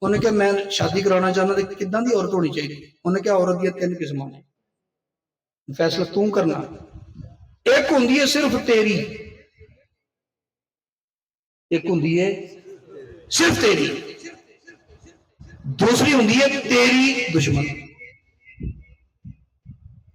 ਉਹਨੇ ਕਿਹਾ ਮੈਂ ਸ਼ਾਦੀ ਕਰਾਉਣਾ ਚਾਹੁੰਦਾ ਤੇ ਕਿੱਦਾਂ ਦੀ ਔਰਤ ਹੋਣੀ ਚਾਹੀਦੀ। ਉਹਨੇ ਕਿਹਾ ਔਰਤ ਦੀਆਂ 3 ਕਿਸਮਾਂ ਨੇ, ਫੈਸਲਾ ਤੂੰ ਕਰਨਾ। ਇੱਕ ਹੁੰਦੀ ਹੈ ਸਿਰਫ ਤੇਰੀ, ਇੱਕ ਹੁੰਦੀ ਹੈ ਸਿਰਫ ਤੇਰੀ, ਦੂਸਰੀ ਹੁੰਦੀ ਹੈ ਤੇਰੀ ਦੁਸ਼ਮਣ,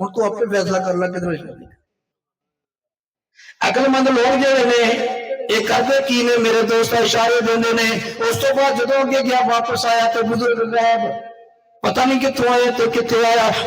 ਹੁਣ ਤੂੰ ਆਪੇ ਫੈਸਲਾ ਕਰ ਲੈ ਕਿਹਦੇ ਨਾਲ ਸ਼ਾਦੀ। ਅਕਲਮੰਦ ਲੋਕ ਜਿਹੜੇ ਨੇ ਇਹ ਕਰਦੇ ਕੀ ਨੇ, ਮੇਰੇ ਦੋਸਤ ਇਸ਼ਾਰੇ ਦਿੰਦੇ ਨੇ। ਉਸ ਤੋਂ ਬਾਅਦ ਜਦੋਂ ਅੱਗੇ ਗਿਆ ਵਾਪਸ ਆਇਆ ਤੇ ਬਜ਼ੁਰਗ ਸਾਹਿਬ ਪਤਾ ਨਹੀਂ ਕਿੱਥੋਂ ਆਇਆ ਤੇ ਕਿੱਥੇ ਆਇਆ।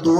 2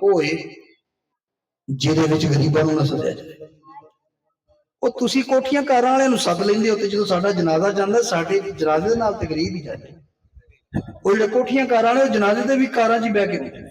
ਉਹ ਹੈ ਜਿਹਦੇ ਵਿੱਚ ਗਰੀਬਾਂ ਨੂੰ ਨਾ ਸੱਦਿਆ ਜਾਏ। ਉਹ ਤੁਸੀਂ ਕੋਠੀਆਂ ਕਾਰਾਂ ਵਾਲਿਆਂ ਨੂੰ ਸੱਦ ਲੈਂਦੇ ਹੋ ਤੇ ਜਦੋਂ ਸਾਡਾ ਜਨਾਜ਼ਾ ਜਾਂਦਾ ਸਾਡੇ ਜਨਾਜ਼ੇ ਦੇ ਨਾਲ ਤੇ ਗਰੀਬ ਹੀ ਜਾਂਦੇ। ਉਹ ਜਿਹੜੇ ਕੋਠੀਆਂ ਕਾਰਾਂ ਵਾਲੇ ਉਹ ਜਨਾਜ਼ੇ ਦੇ ਵੀ ਕਾਰਾਂ 'ਚ ਹੀ ਬਹਿ ਕੇ ਹੁੰਦੇ ਨੇ।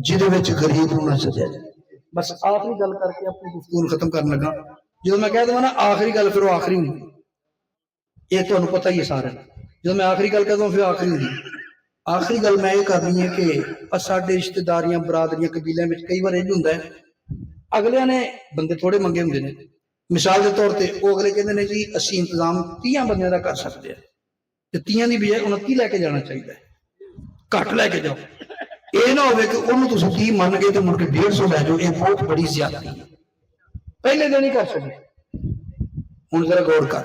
ਜਿਹਦੇ ਵਿੱਚ ਗਰੀਬ ਨੂੰ ਨਾ ਸੱਦਿਆ ਜਾਏ। ਬਸ ਆਖਰੀ ਗੱਲ ਕਰਕੇ ਆਪਣੀ ਗੁਫ਼ਤਗੂ ਨੂੰ ਖਤਮ ਕਰਨ ਲੱਗਾ। ਜਦੋਂ ਮੈਂ ਕਹਿ ਦਵਾਂ ਨਾ ਆਖਰੀ ਗੱਲ, ਫਿਰ ਉਹ ਆਖਰੀ ਹੁੰਦੀ, ਇਹ ਤੁਹਾਨੂੰ ਪਤਾ ਹੀ ਹੈ ਸਾਰਿਆਂ ਨੂੰ। ਜਦੋਂ ਮੈਂ ਆਖਰੀ ਗੱਲ ਕਰਦਾ ਫਿਰ ਆਖਰੀ ਹੁੰਦੀ। ਆਖਰੀ ਗੱਲ ਮੈਂ ਇਹ ਕਰਨੀ ਹੈ ਕਿ ਸਾਡੇ ਰਿਸ਼ਤੇਦਾਰੀਆਂ ਬਰਾਦਰੀਆਂ ਕਬੀਲਿਆਂ ਵਿੱਚ ਕਈ ਵਾਰ ਇੰਝ ਹੁੰਦਾ ਹੈ, ਅਗਲਿਆਂ ਨੇ ਬੰਦੇ ਥੋੜੇ ਮੰਗੇ ਹੁੰਦੇ ਨੇ। ਮਿਸਾਲ ਦੇ ਤੌਰ ਤੇ ਉਹ ਅਗਲੇ ਕਹਿੰਦੇ ਨੇ ਜੀ ਅਸੀਂ ਇੰਤਜ਼ਾਮ 30 ਬੰਦਿਆਂ ਦਾ ਕਰ ਸਕਦੇ ਹਾਂ ਤੇ 30 ਦੀ ਬਜਾਏ 29 ਲੈ ਕੇ ਜਾਣਾ ਚਾਹੀਦਾ ਹੈ, ਘੱਟ ਲੈ ਕੇ ਜਾਓ। ਇਹ ਨਾ ਹੋਵੇ ਕਿ ਉਹਨੂੰ ਤੁਸੀਂ 30 ਮੰਨ ਗਏ ਤੇ ਮੁੜ ਕੇ 150 ਲੈ ਜਾਓ, ਇਹ ਬਹੁਤ ਬੜੀ ਜ਼ਿਆਦਤੀ ਹੈ। ਪਹਿਲੇ ਦਿਨ ਹੀ ਕਰ ਸਕਦੇ। ਹੁਣ ਜ਼ਰਾ ਗੌਰ ਕਰ,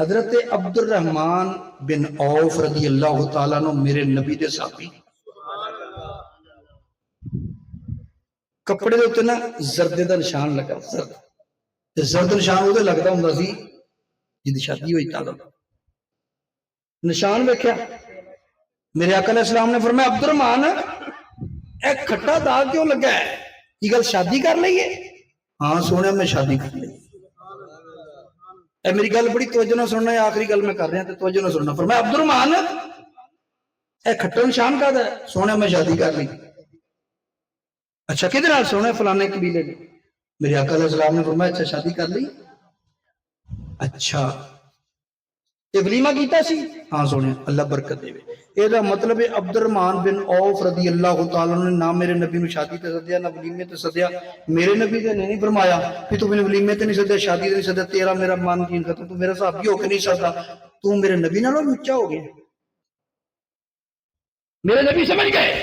حضرت عبد الرحمان بن عوف رضی اللہ تعالیٰ عنہ میرے نبی دے صحابی کپڑے دے اوتے نا زردے دا نشان لگا زرد تے زرد نشان وہ لگتا ہوں سی جدی شادی ہوئی تعلق نشان ویکھیا میرے آقا علیہ السلام نے فرمایا عبد الرحمان اے کھٹا داغ کیوں لگا ہے یہ گل شادی کر لئیے ہاں سونے میں شادی کر لی اے میری گل بڑی توجہ نہ سننا ہے آخری گل میں کر رہا تو توجہ نہ سننا فرمایا عبد الرحمان اے کھٹا نشان کا ہے سونے میں شادی کر لی اچھا کدھر نال سونے فلانے قبیلے نے میرے آقا علیہ السلام نے فرمایا اچھا شادی کر لی اچھا یہ ولیمہ کیتا سی ہاں سونے اللہ برکت دے اے دا مطلب ہے عبد الرحمان بن عوف رضی اللہ تعالیٰ نے نہ میرے نبی نے شادی تے سدیا نہ ولیمے تے سدیا میرے نبی نے نہیں فرمایا کہ تو میں ولیمے تے نہیں سدیا شادی تے نہیں سدیا تیرا میرا مان دین ختم تو میرا صحابی ہو کے نہیں سدا تو میرے نبی نالوں اونچا ہو گیا میرے نبی سمجھ گئے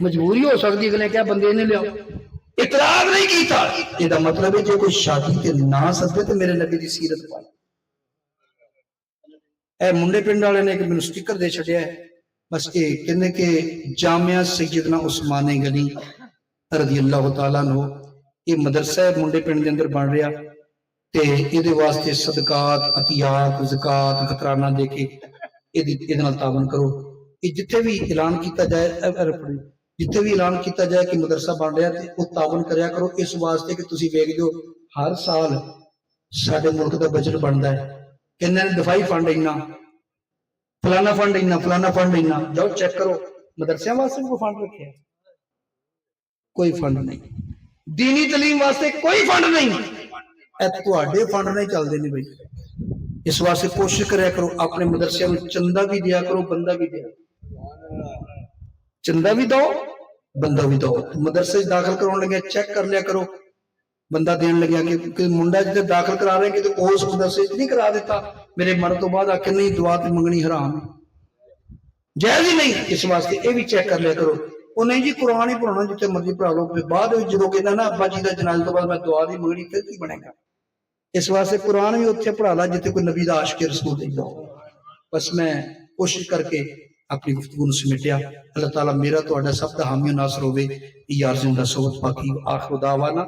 مجبوری ہو سکتی اگلے کیا بندے نے لیا اعتراض نہیں کیتا یہ دا مطلب ہے جو کوئی شادی تے نہ سدے تو میرے نبی دی سیرت پائے اے منڈے پنڈ والے نے ایک مینوں سٹیکر دے چھڈیا ہے بس یہ کہنے کہ جامعہ سیدنا عثمان غنی رضی اللہ تعالیٰ عنہ یہ مدرسہ منڈے پنڈ دے اندر بن رہا تے یہ واسطے صدقات عطیات زکات فطرانہ دے کے یہ نال تعاون کرو یہ جتھے بھی اعلان کیتا جائے جتھے بھی اعلان کیتا جائے کہ مدرسہ بن رہا تے وہ تعاون کریا کرو اس واسطے کہ تسی ویکھ جو ہر سال ساڈے ملک دا بجٹ بندا ہے کہنے دفاعی فنڈ اینا فلانا فنڈ اینا جاؤ چیک کرو مدرسیاں واسطے کوئی فنڈ رکھے کوئی فنڈ نہیں دینی تعلیم واسطے کوئی فنڈ نہیں اے تواڈے فنڈ نہیں چلدے نہیں بھائی اس واسطے کوشش کریا کرو اپنے مدرسے میں چندہ بھی دیا کرو بندہ بھی دیا چندہ بھی دو بندہ بھی دو مدرسے داخل کراؤن لگے چیک کر لیا کرو بندہ دین لگیا کہ منڈا جتے داخل کرا رہے ہیں کہ تو اس مدرسے نہیں کرا دیتا میرے مرد تو بعد آکے نہیں دعا تے منگنی حرام ہے جائز ہی نہیں اس واسطے یہ بھی چیک کر لیا کرو وہ نہیں جی قرآن ہی پڑھانا جتے مرضی پڑھا لو پھر بعد جدو کہنا نا ابا جی دا جنازے تو بعد میں دعا دی منگنی پھر کی بنے گا اس واسطے قرآن بھی اتنے پڑھا لا جتے کوئی نبی دا عاشق رسول دے جاؤ بس میں کوشش کر کے اپنی گفتگو سمیٹیا اللہ تعالیٰ میرا تو سب دا حامی و ناصر ہوئے یہ عرض دا صحبت باقی آخر دعوانا